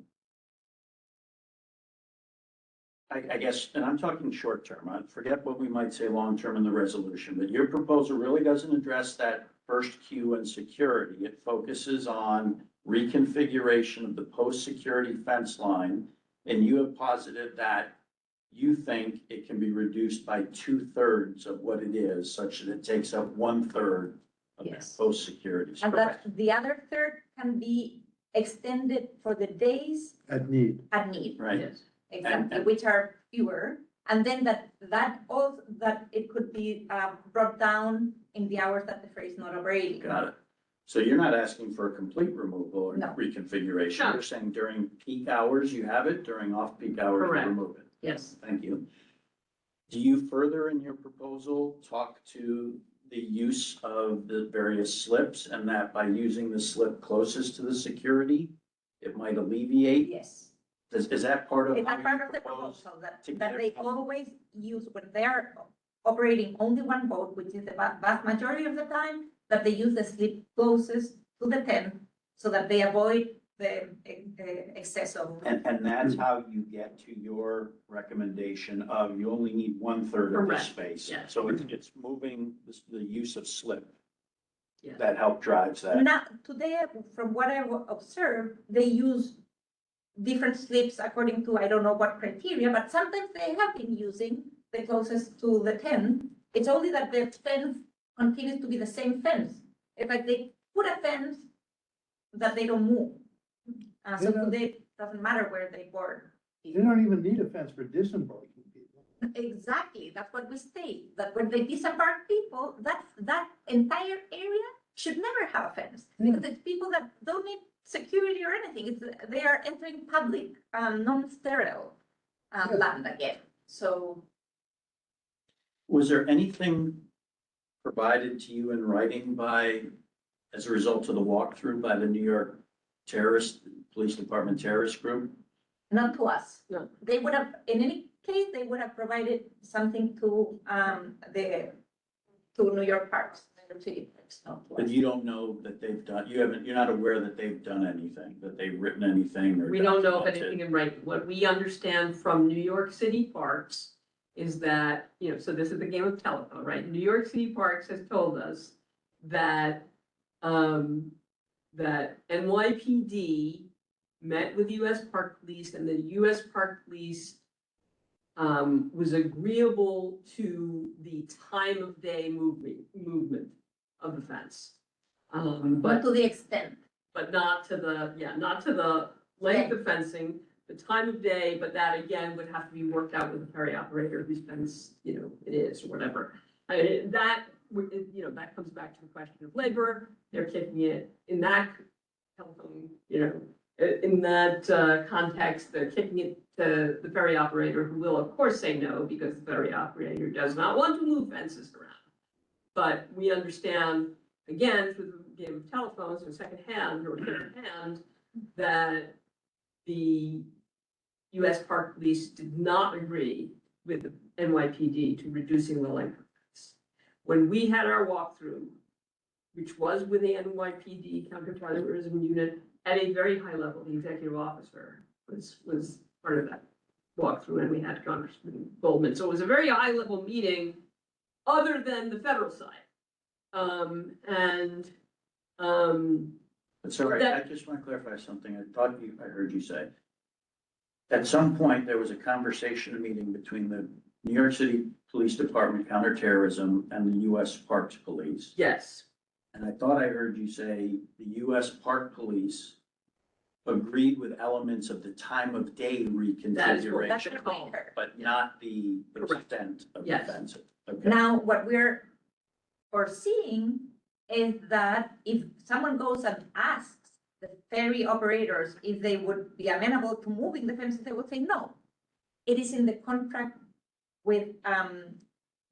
I guess, and I'm talking short term, I forget what we might say long term in the resolution, but your proposal really doesn't address that first queue and security. It focuses on reconfiguration of the post-security fence line, and you have posited that you think it can be reduced by 2/3 of what it is, such that it takes up 1/3 of that Yes. post-security. And that the other third can be extended for the days At need. at need, Right, yes. exactly, which are fewer. And then that it could be brought down in the hours that the ferry is not operating. got it. So you're not asking for a complete removal or No. reconfiguration? No. You're saying during peak hours you have it, during off-peak hours you Correct. remove it? Yes. Thank you. Do you further in your proposal talk to the use of the various slips and that by using the slip closest to the security, it might alleviate? Yes, Is that part of It's how a you part of the propose? proposal that, to that get they it? always use when they're operating only one boat, which is the vast majority of the time, that they use the slip closest to the tent so that they avoid the excess of. And that's how you get to your recommendation of you only need 1/3 of the Correct, space. yeah. So it's moving the use of slip. Yeah. That help drives that. Now, today, from what I observed, they use different slips according to, I don't know what criteria, but sometimes they have been using the closest to the tent. It's only that the fence continues to be the same fence. If like they put a fence that they don't move. So Yeah. today, it doesn't matter where they board. They don't even need a fence for disembarking people. Exactly, that's what we state, that when they disembark people, that entire area should never have a fence. Because it's people that don't need security or anything, they are entering public, non-sterile, land again, so. Was there anything provided to you in writing as a result of the walkthrough by the New York Police Department terrorist group? Not to us. No. They would have, in any case, they would have provided something to, to New York Parks, New York City Parks, not to But us. you don't know that they've done, you're not aware that they've done anything, that they've written anything or. We don't know of documented? anything in writing. What we understand from New York City Parks is that, so this is the game of telephone, right? New York City Parks has told us that, that NYPD met with US Park Police and the US Park Police was agreeable to the time of day movement of the fence. But But to the extent, not to the length of fencing, the time of day, but that again would have to be worked out with the ferry operator whose fence, it is or whatever. That comes back to the question of labor. They're kicking it in that telephone, in that context, they're kicking it to the ferry operator, who will of course say no, because the ferry operator does not want to move fences around. But we understand, again, through the game of telephones or secondhand or third hand, that the US Park Police did not agree with the NYPD to reducing the length of fence. When we had our walkthrough, which was with the NYPD counterterrorism unit at a very high level, the executive officer was part of that walkthrough, and we had Congressman Goldman. So it was a very high level meeting, other than the federal side. Sorry, I just want to clarify something. I heard you say. At some point, there was a conversation, a meeting between the New York City Police Department counterterrorism and the US Parks Police. Yes, And I thought I heard you say the US Park Police agreed with elements of the time of day That is what- that's reconfiguration, what we heard. but not the Correct. extent of the Yes. fence. Okay. Now, what we're foreseeing is that if someone goes and asks the ferry operators if they would be amenable to moving the fences, they would say no. It is in the contract with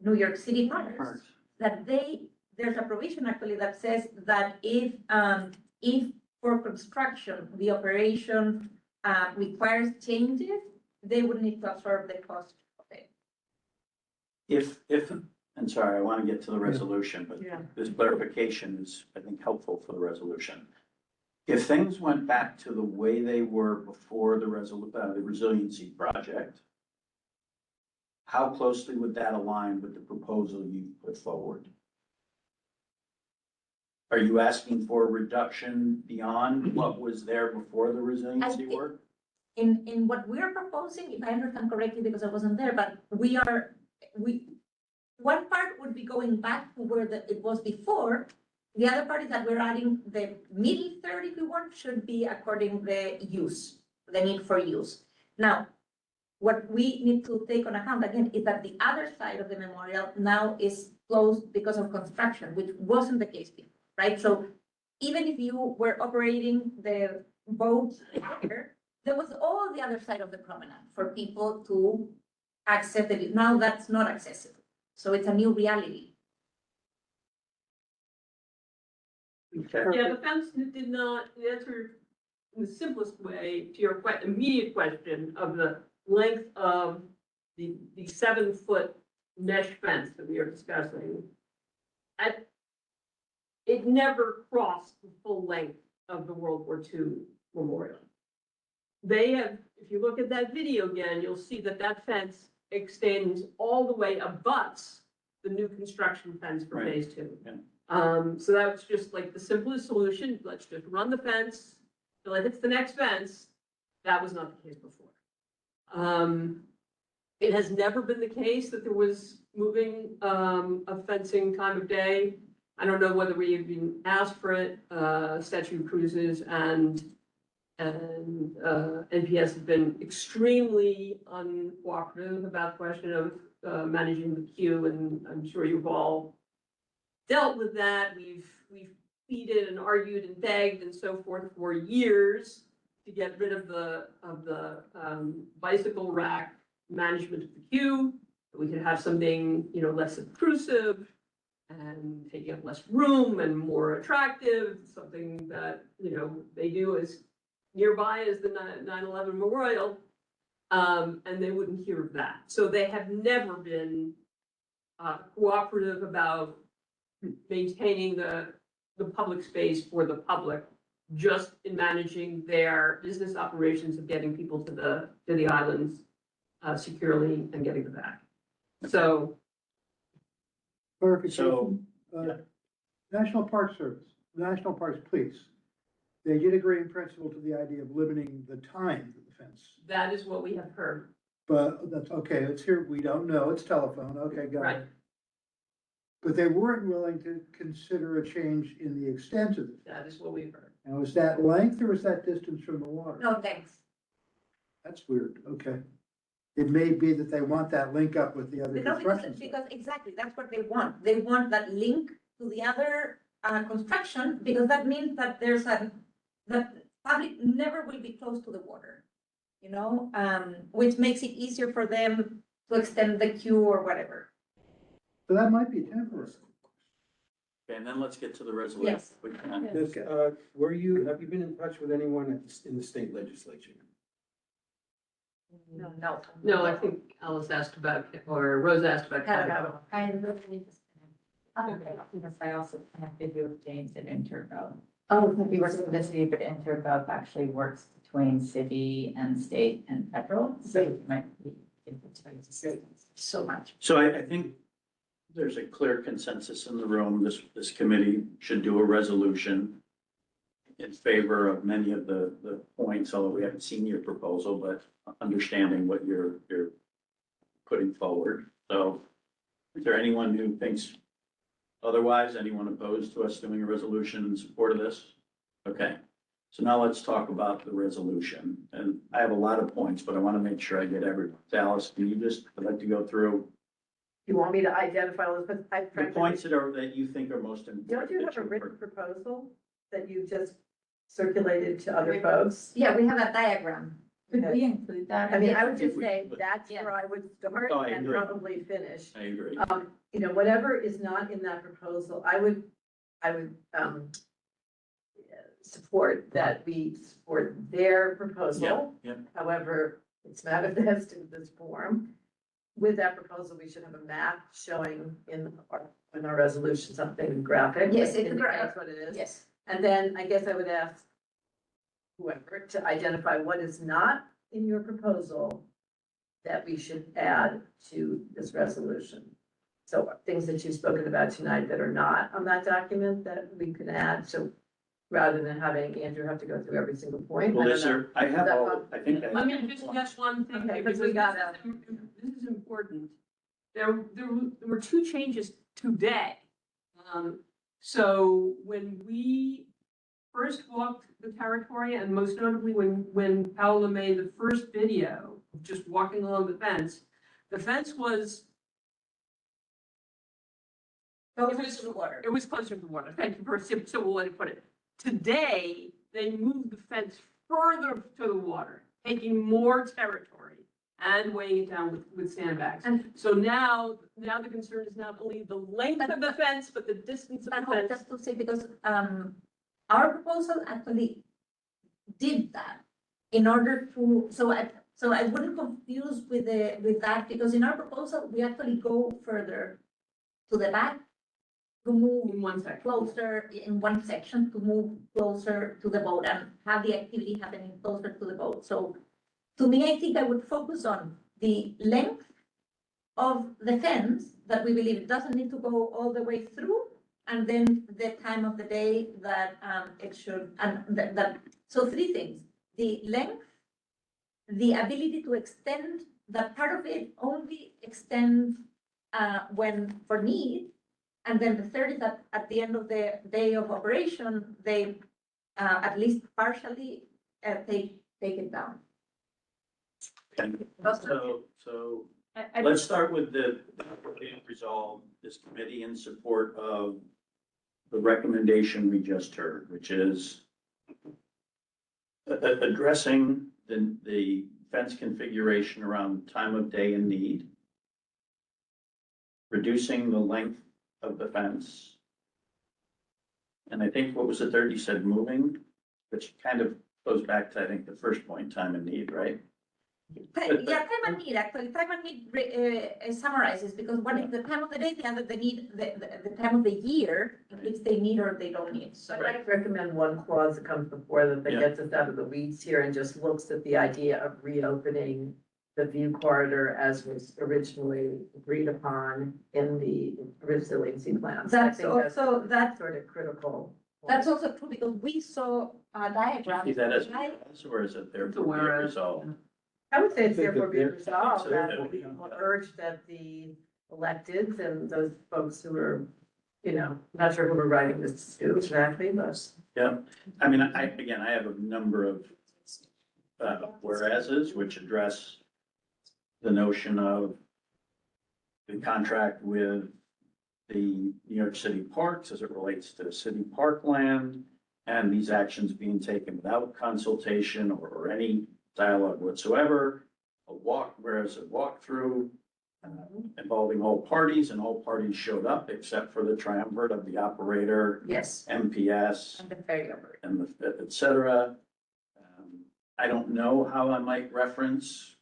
New York City Parks that there's a provision actually that says that if for construction, the operation requires changes, they would need to absorb the cost of it. And sorry, I want to get to the resolution, but Yeah. this clarification is, I think, helpful for the resolution. If things went back to the way they were before the resiliency project, how closely would that align with the proposal you put forward? Are you asking for a reduction beyond what was there before the resiliency think- work? In what we're proposing, if I understand correctly, because I wasn't there, but one part would be going back to where it was before. The other part is that we're adding the middle third, if you want, should be according the need for use. Now, what we need to take on account again is that the other side of the memorial now is closed because of construction, which wasn't the case before, right? So even if you were operating the boats here, there was all the other side of the promenade for people to access it. Now that's not accessible. So it's a new reality. Okay. yeah, the fence did not, the answer in the simplest way, to your immediate question of the length of the 7-foot mesh fence that we are discussing, it never crossed the full length of the World War II memorial. They have, if you look at that video again, you'll see that that fence extends all the way, abuts the new construction fence for Right. phase 2. Yeah. So that was just like the simplest solution. Let's just run the fence till it hits the next fence. That was not the case before. It has never been the case that there was moving of fencing time of day. I don't know whether we even asked for it. Statute Cruises and NPS have been extremely uncooperative about the question of managing the queue, and I'm sure you've all dealt with that. We've pleaded and argued and begged and so forth for years to get rid of the bicycle rack management of the queue. That we could have something, less intrusive and taking up less room and more attractive, something that, they do as nearby as the 9/11 Memorial, and they wouldn't hear of that. So they have never been cooperative about maintaining the public space for the public, just in managing their business operations of getting people to the islands securely and getting them back. So, Clarification, yeah. National Park Service, National Parks Police, they did agree in principle to the idea of limiting the time of the fence. that is what we have heard. But that's, okay, it's here, we don't know, it's telephone, okay, got Right. it. But they weren't willing to consider a change in the extent of it. That is what we've heard. Now, is that length or is that distance from the water? No, thanks. That's weird, okay. It may be that they want that link up with the other Because, construction. because exactly, that's what they want. They want that link to the other construction, because that means that the public never will be close to the water. Which makes it easier for them to extend the queue or whatever. So that might be temporary. Okay, and then let's get to the resolution. Yes. We can- This, have you been in touch with anyone in the state legislature? No. No, I think Alice asked about, or Rose asked about. Catahoula. I really just, because I also have video of James at Intergo. Oh, He works for the city, but Intergo actually works between city and state and federal, so it might be. So much. So I think there's a clear consensus in the room. This committee should do a resolution in favor of many of the points, although we haven't seen your proposal, but understanding what you're putting forward. So is there anyone who thinks otherwise? Anyone opposed to us doing a resolution in support of this? Okay, so now let's talk about the resolution. And I have a lot of points, but I want to make sure I get everyone. Dallas, do you just, I'd like to go through You want me to identify all this, but the points that you think are most important? Don't you have that a you've written heard? proposal that you just circulated to other folks? Yeah, we have a diagram. Could we include that? I mean, I would If just we- say that's where I would start Oh, I and agree. probably finish. I agree. Whatever is not in that proposal, I would support that we support their proposal. Yeah, However, it's manifest in this form. With that proposal, we should have a map showing in our resolution, something graphic. Yes, it's indicates graphic. what it is. Yes. And then I guess I would ask whoever to identify what is not in your proposal that we should add to this resolution. So things that you've spoken about tonight that are not on that document that we can add, so rather than having Andrew have to go through every single point. well, I this don't know. are, I have all, I think I. Let me just suggest one thing, Okay, because because we got this is important. There were 2 changes today. So when we first walked the territory, and most notably when Paola made the first video, of just walking along the fence was, Close to the water. it was closer to the water. Thank you for a simple way to put it. Today, they moved the fence further to the water, taking more territory and weighing it down with sandbags. And- So now the concern is not only the length of the fence, but the distance of And the fence. just to say, because our proposal actually did that in order to, so I wouldn't confuse with that, because in our proposal, we actually go further to the back to move In one section. closer in one section, to move closer to the boat and have the activity happening closer to the boat. So to me, I think I would focus on the length of the fence, that we believe it doesn't need to go all the way through, and then the time of the day that it should, and that, so three things: the length, the ability to extend, that part of it only extend when for need, and then the third is that at the end of the day of operation, they at least partially take it down. So I- let's start with the resolve this committee in support of the recommendation we just heard, which is addressing the fence configuration around time of day and need, reducing the length of the fence. And I think, what was the third? You said moving, which kind of goes back to, I think, the first point, time and need, right? Yeah, time and need, actually, time and need summarizes, because one is the time of the day, the other, the need, the time of the year, in which they need or they don't need, so. I'd like to recommend one clause that comes before that Yeah. gets us out of the weeds here and just looks at the idea of reopening the view corridor as was originally agreed upon in the resiliency plans. I That's think also, that's sort of critical. That's also true, because we saw a diagram. Is that as, right? or is it there It's to be aware of, resolved? I would say it's I think therefore that being they're- resolved, that So- we urge that the electeds and those folks who are, you know, not sure who are writing this to exactly, but. Yeah, I mean, again, I have a number of whereases which address the notion of the contract with the New York City parks as it relates to city parkland, and these actions being taken without consultation or any dialogue whatsoever. Whereas a walkthrough involving all parties, and all parties showed up except for the triumvirate of the operator, Yes, MPS, and the ferry operator. and et cetera. I don't know how I might reference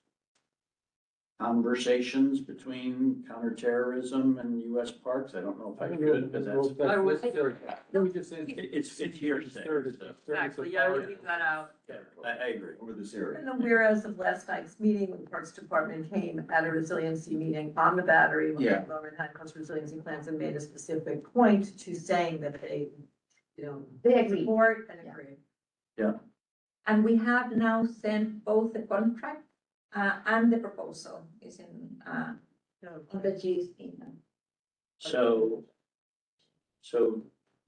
conversations between counterterrorism and US parks. I don't know if I could, because that's, I was- Can we just say? it's hearsay. so. Exactly, yeah, we leave that out. I agree. Over this area. And the whereas of last night's meeting, when the Parks Department came at a resiliency meeting on the battery, when Yeah. Lower had coast resiliency plans and made a specific point to saying that they, you know, They agree. support and Yeah. agree. And we have now sent both the contract and the proposal is in the GSP now. So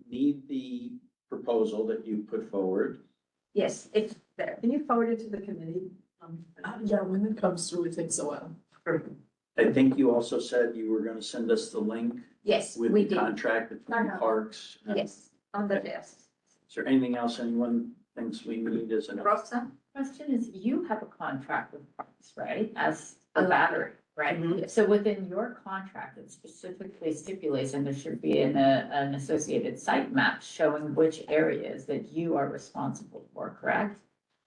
need the proposal that you put forward. Yes, it's there. Can you forward it to the committee? Yeah, when it comes through, it takes a while. I think you also said you were gonna send us the link Yes, with we the did. contract between Uh-huh. parks. Yes, on the desk. Is there anything else anyone thinks we need as an? Rosa? Question is, you have a contract with Parks, right, as a battery, right? Mhm. So within your contract, it specifically stipulates, and there should be an associated site map showing which areas that you are responsible for, correct?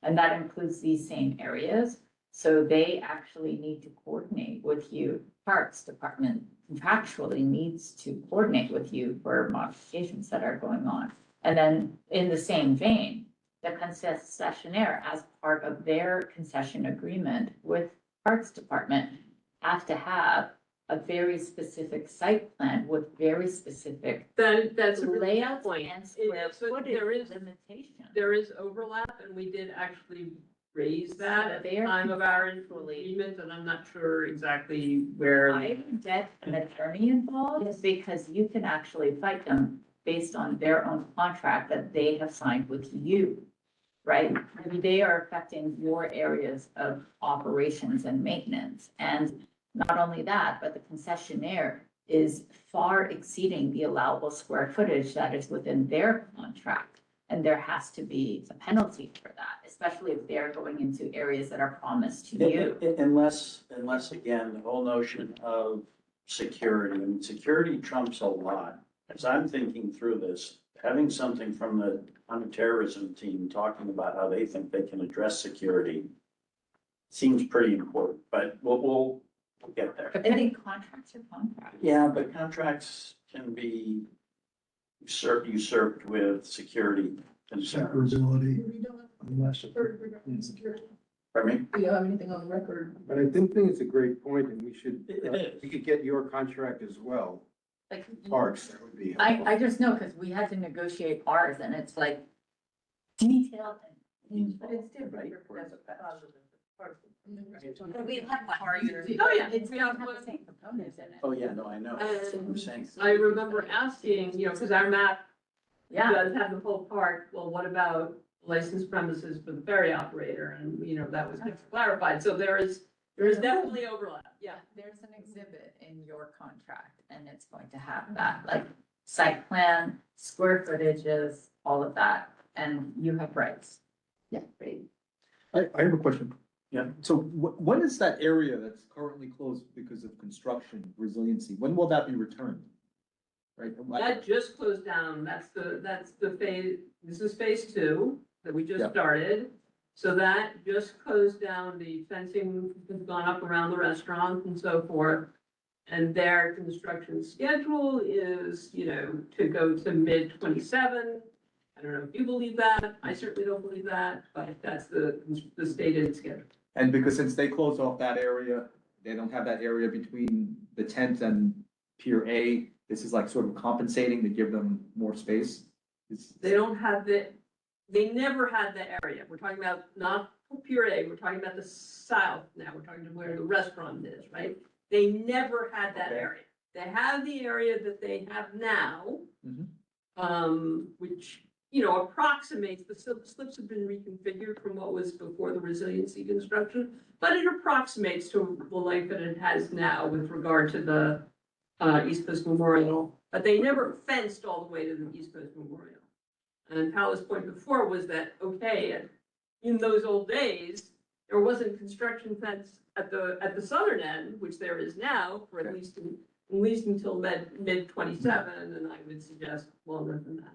And that includes these same areas, so they actually need to coordinate with you. Parks Department contractually needs to coordinate with you for modifications that are going on. And then in the same vein, the concessionaire, as part of their concession agreement with Parks Department, have to have a very specific site plan with very specific that's a really good layouts point. and square But footage there is- limitations. There is overlap, and we did actually raise that at the They're time of our contractually- agreement, and I'm not sure exactly where. I would get an attorney involved because you can actually fight them based on their own contract that they have signed with you. Right? I mean, they are affecting your areas of operations and maintenance. And not only that, but the concessionaire is far exceeding the allowable square footage that is within their contract. And there has to be a penalty for that, especially if they're going into areas that are promised to you. Unless again, the whole notion of security, I mean, security trumps a lot. As I'm thinking through this, having something from the counterterrorism team talking about how they think they can address security seems pretty important, but we'll get there. But then contracts are contracts. Yeah, but contracts can be usurped with security concerns. Separability. We don't have Unless. regarding security. Pardon me? Do you have anything on the record? But I think it's a great point, and we should, It is. we could get your contract as well, Like, Parks, that would be helpful. I just know, because we had to negotiate ours, and it's like detailed and. But it's different. Right. That's a positive part. But we have harder. Oh, yeah. It's, we don't have the same components in it. Oh, yeah, no, I know. That's what I'm saying. I remember asking, because our map Yeah, does have the whole park, well, what about licensed premises for the ferry operator? And, that was clarified, so there is definitely overlap, yeah. there's an exhibit in your contract, and it's going to have that, like, site plan, square footages, all of that, and you have rights. Yeah, great. I have a question. Yeah. So when is that area that's currently closed because of construction resiliency, when will that be returned? Right? That just closed down, that's the phase, this is phase 2 that we just Yeah. started. So that just closed down, the fencing has gone up around the restaurant and so forth. And their construction schedule is, to go to mid-27. I don't know if you believe that, I certainly don't believe that, but that's the stated schedule. And because since they closed off that area, they don't have that area between the tent and Pier A, this is like sort of compensating to give them more space? They don't have they never had the area. We're talking about not Pier A, we're talking about the south now. We're talking about where the restaurant is, right? They never had that Okay. area. They have the area that they have now, which, approximates, the slips have been reconfigured from what was before the resiliency construction, but it approximates to the length that it has now with regard to the East Coast Memorial. But they never fenced all the way to the East Coast Memorial. And Paula's point before was that, okay, in those old days, there wasn't construction fence at the southern end, which there is now, for at least until mid-27, and I would suggest longer than that.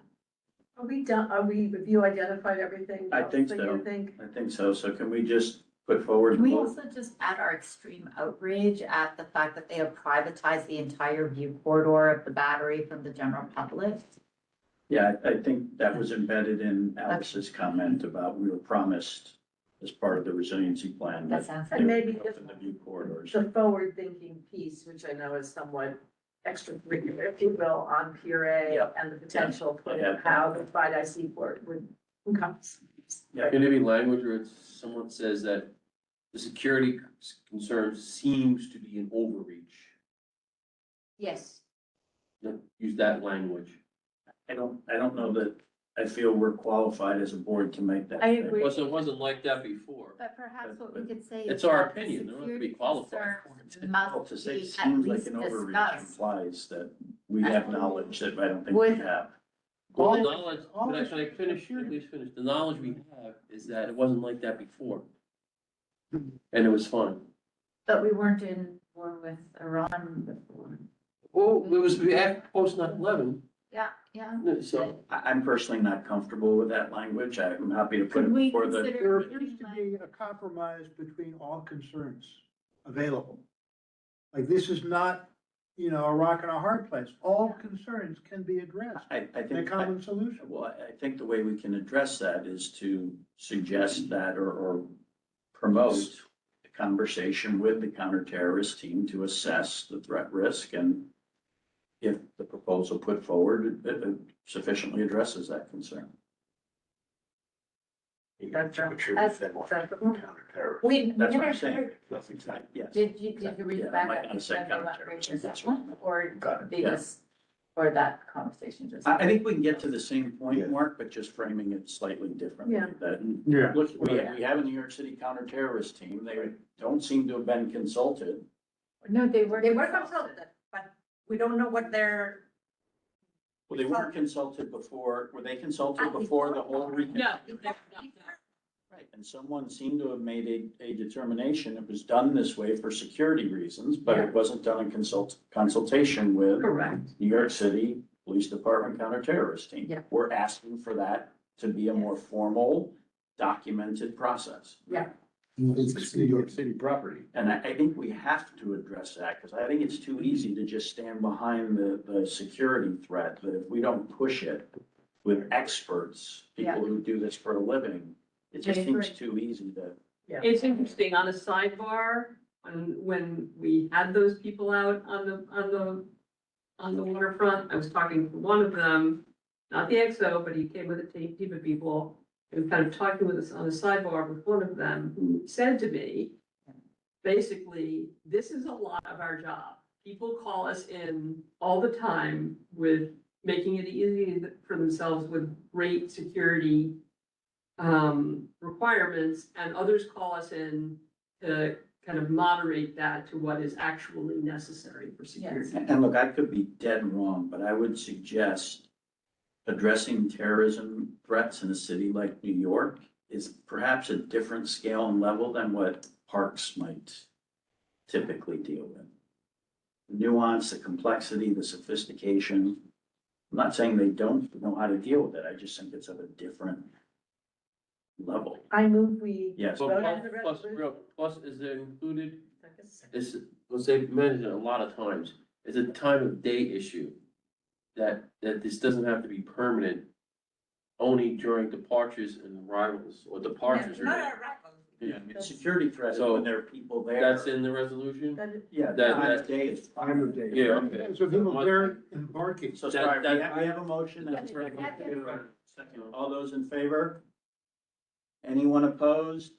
Are we done, have you identified everything? I think else that so. you think? I think so. So can we just put forward? Can we also just add our extreme outrage at the fact that they have privatized the entire view corridor of the Battery from the general public? Yeah, I think that was embedded in Alice's comment about we were promised as part of the resiliency plan. That sounds they And would maybe open the view corridors. The forward-thinking piece, which I know is somewhat extracurricular, if you will, on Pier A Yeah. and the potential for Yeah. how the Friday Seaport would encompass. Yeah. Can there be language where someone says that the security concern seems to be an overreach? Yes. Use that language. I don't know that I feel we're qualified as a board to make that. I statement. agree. It wasn't like that before. But perhaps what we could say. It's is our that the opinion, they don't have to be security qualified. concerns Well, Must to say be it at seems like least an overreach discussed. implies that we have knowledge that I don't think we With- have. Well, the All- knowledge, all can I this finish, security- at least finish? The knowledge we have is that it wasn't like that before. And it was fun. But we weren't in war with Iran before. Well, it was after post 9/11, Yeah, yeah. so. I'm personally not comfortable with that language. I'm happy to put Could it we before the. consider- There appears to be a compromise between all concerns available. Like, this is not, a rock and a hard place. All concerns can be addressed I in a think, common solution. well, I think the way we can address that is to suggest that or promote a conversation with the counterterrorist team to assess the threat risk and if the proposal put forward sufficiently addresses that concern. That's We That's what never I'm saying. heard, That's exactly, yes. Did you read Yeah, the back I might that not you say said they went counterterrorism. for that one, or Got it, they yeah. just, or that conversation just? I think we can get to the same point, Yeah. Mark, but just framing it slightly differently. Yeah. That, look, we have a New York City counterterrorist team. They don't seem to have been consulted. No, they were. they were consulted, but we don't know what their, Well, they weren't consulted before. Were they consulted before the whole recon? No. Right, and someone seemed to have made a determination. It was done this way for security reasons, but it wasn't done in consultation with Correct. New York City police department counterterrorist team. Yeah. We're asking for that to be a more formal, documented process. It's New York City property. And I think we have to address that, because I think it's too easy to just stand behind the security threat, but if we don't push it with experts, people who do this for a living, it just I seems agree. too easy to. It's interesting, on a sidebar, when we had those people out on the waterfront, I was talking to one of them, not the XO, but he came with a team of people, and kind of talking with us on a sidebar with one of them, who said to me, basically, this is a lot of our job. People call us in all the time with making it easy for themselves with great security requirements, and others call us in to kind of moderate that to what is actually necessary for security. And look, I could be dead wrong, but I would suggest addressing terrorism threats in a city like New York is perhaps a different scale and level than what parks might typically deal with. The nuance, the complexity, the sophistication. I'm not saying they don't know how to deal with it. I just think it's of a different level. I move we. Yes. But Vote on the plus, resolution. plus, is there included, is, was they mentioned a lot of times, it's a time of day issue. That this doesn't have to be permanent, only during departures and arrivals, or departures Not are. our rivals. Yeah, I mean, security threat is So, when there are people there. That's in the resolution? Yeah, that- time of day is. Time of day. Yeah, okay. So people there embarking. So That- sorry, that- we have a motion. and a Second. second. All those in favor? Anyone opposed?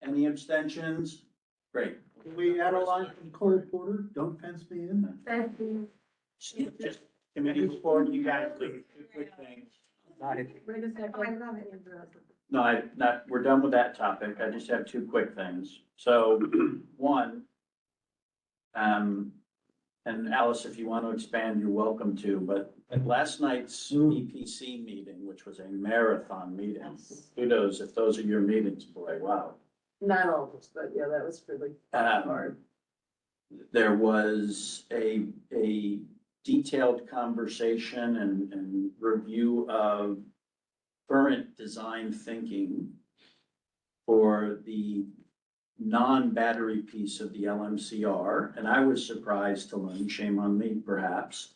Any abstentions? Great. Can we add a line from Cole Porter, don't fence me in? Thank you. Just committee report, you guys, two quick things. Wait a second. I love it. No, we're done with that topic. I just have two quick things. So, one, and Alice, if you want to expand, you're welcome to, but at last night's EPC meeting, which was a marathon meeting, kudos if those are your meetings, boy, wow. Not all of us, but yeah, that was really Um, hard. There was a detailed conversation and review of current design thinking for the non-battery piece of the LMCR. And I was surprised to learn, shame on me perhaps,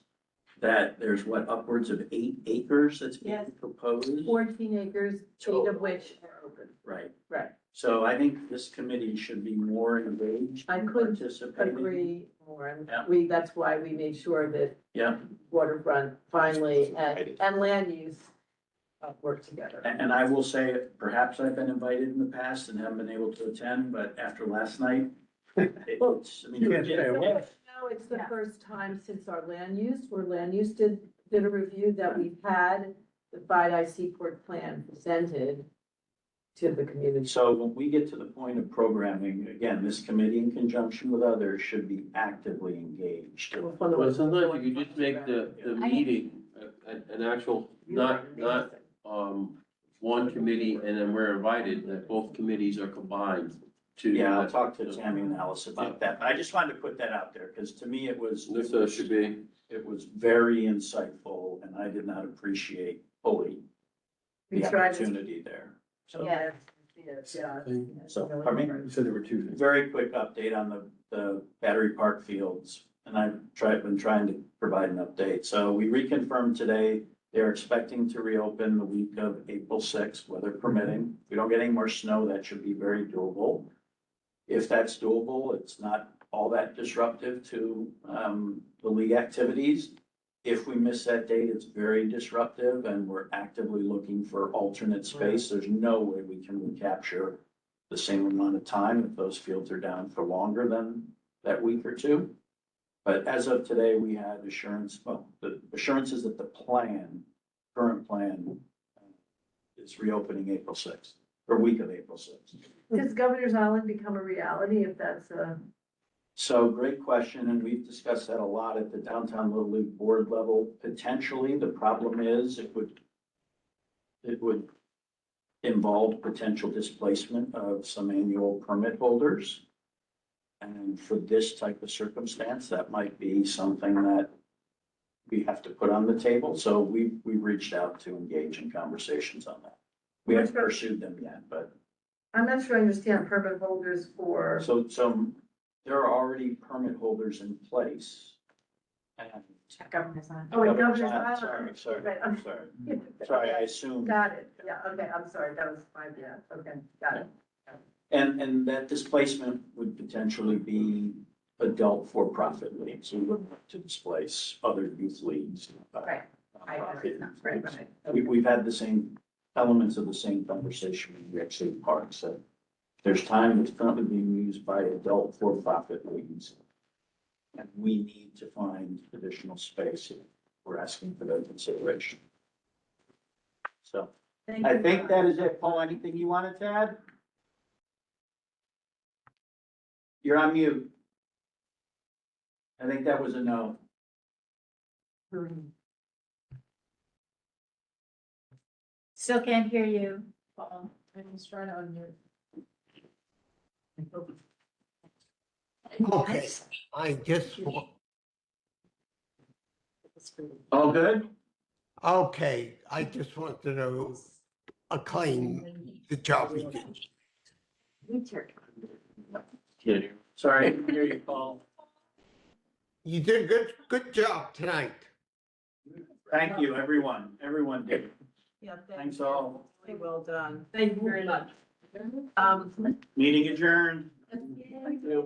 that there's upwards of 8 acres that's being Yes. proposed. 14 acres, 8 of which are open. Right. Right. So I think this committee should be more engaged I in couldn't participating. Agree more, and Yeah. that's why we made sure that Yeah, waterfront finally and land use work together. and I will say, perhaps I've been invited in the past and haven't been able to attend, but after last night, it's, I mean, You can't stay away. No, it's the first time since our land use, where land use did a review that we've had the Five Seaport plan presented to the community. So when we get to the point of programming, again, this committee in conjunction with others should be actively engaged. Well, sometimes you could just make the meeting an actual, not, one committee and then we're invited, that both committees are combined to. Yeah, I'll talk to Tammy and Alice about that, but I just wanted to put that out there, because to me, it was Should be. it was very insightful, and I did not appreciate fully We the tried to- opportunity there. So, Yeah, yeah. so, pardon me? You said there were two things. Very quick update on the Battery Park fields, and I've been trying to provide an update. So we reconfirmed today, they're expecting to reopen the week of April 6th, weather permitting. If we don't get any more snow, that should be very doable. If that's doable, it's not all that disruptive to the league activities. If we miss that date, it's very disruptive, and we're actively looking for alternate space. There's no way we can recapture the same amount of time if those fields are down for longer than that week or two. But as of today, we had assurance, well, the assurance is that the current plan is reopening April 6th, or week of April 6th. Does Governor's Island become a reality if that's So great question, and we've discussed that a lot at the Downtown Little League Board level. Potentially, the problem is it would involve potential displacement of some annual permit holders. And for this type of circumstance, that might be something that we have to put on the table, so we reached out to engage in conversations on that. We haven't pursued them yet, but, I'm not sure I understand permit holders for, so there are already permit holders in place. And Governor's on. oh, wait, Governor's Governor's Island, Island. sorry, Right, okay. sorry, I assumed. Got it, yeah, okay, I'm sorry, that was my, yeah, okay, got it. And that displacement would potentially be adult for-profit leagues, we would look to displace other youth leagues. Right. I nonprofit agree. leagues. Right. We've had the same elements of the same conversation in New York City Park, so there's time that's currently being used by adult for-profit leagues. And we need to find additional space if we're asking for that consideration. So Thank I you. think that is it. Paul, anything you wanted to add? You're on mute. I think that was a no. Still can't hear you, Paul. I'm just trying to unmute. Okay, I just, All good? okay, I just want to acclaim the job you did. Sorry, I didn't hear you, Paul. You did a good job tonight. Thank you, everyone. Everyone did. Yeah, Thanks all. Really well done. Thank you very much. Um, Meeting adjourned. yeah.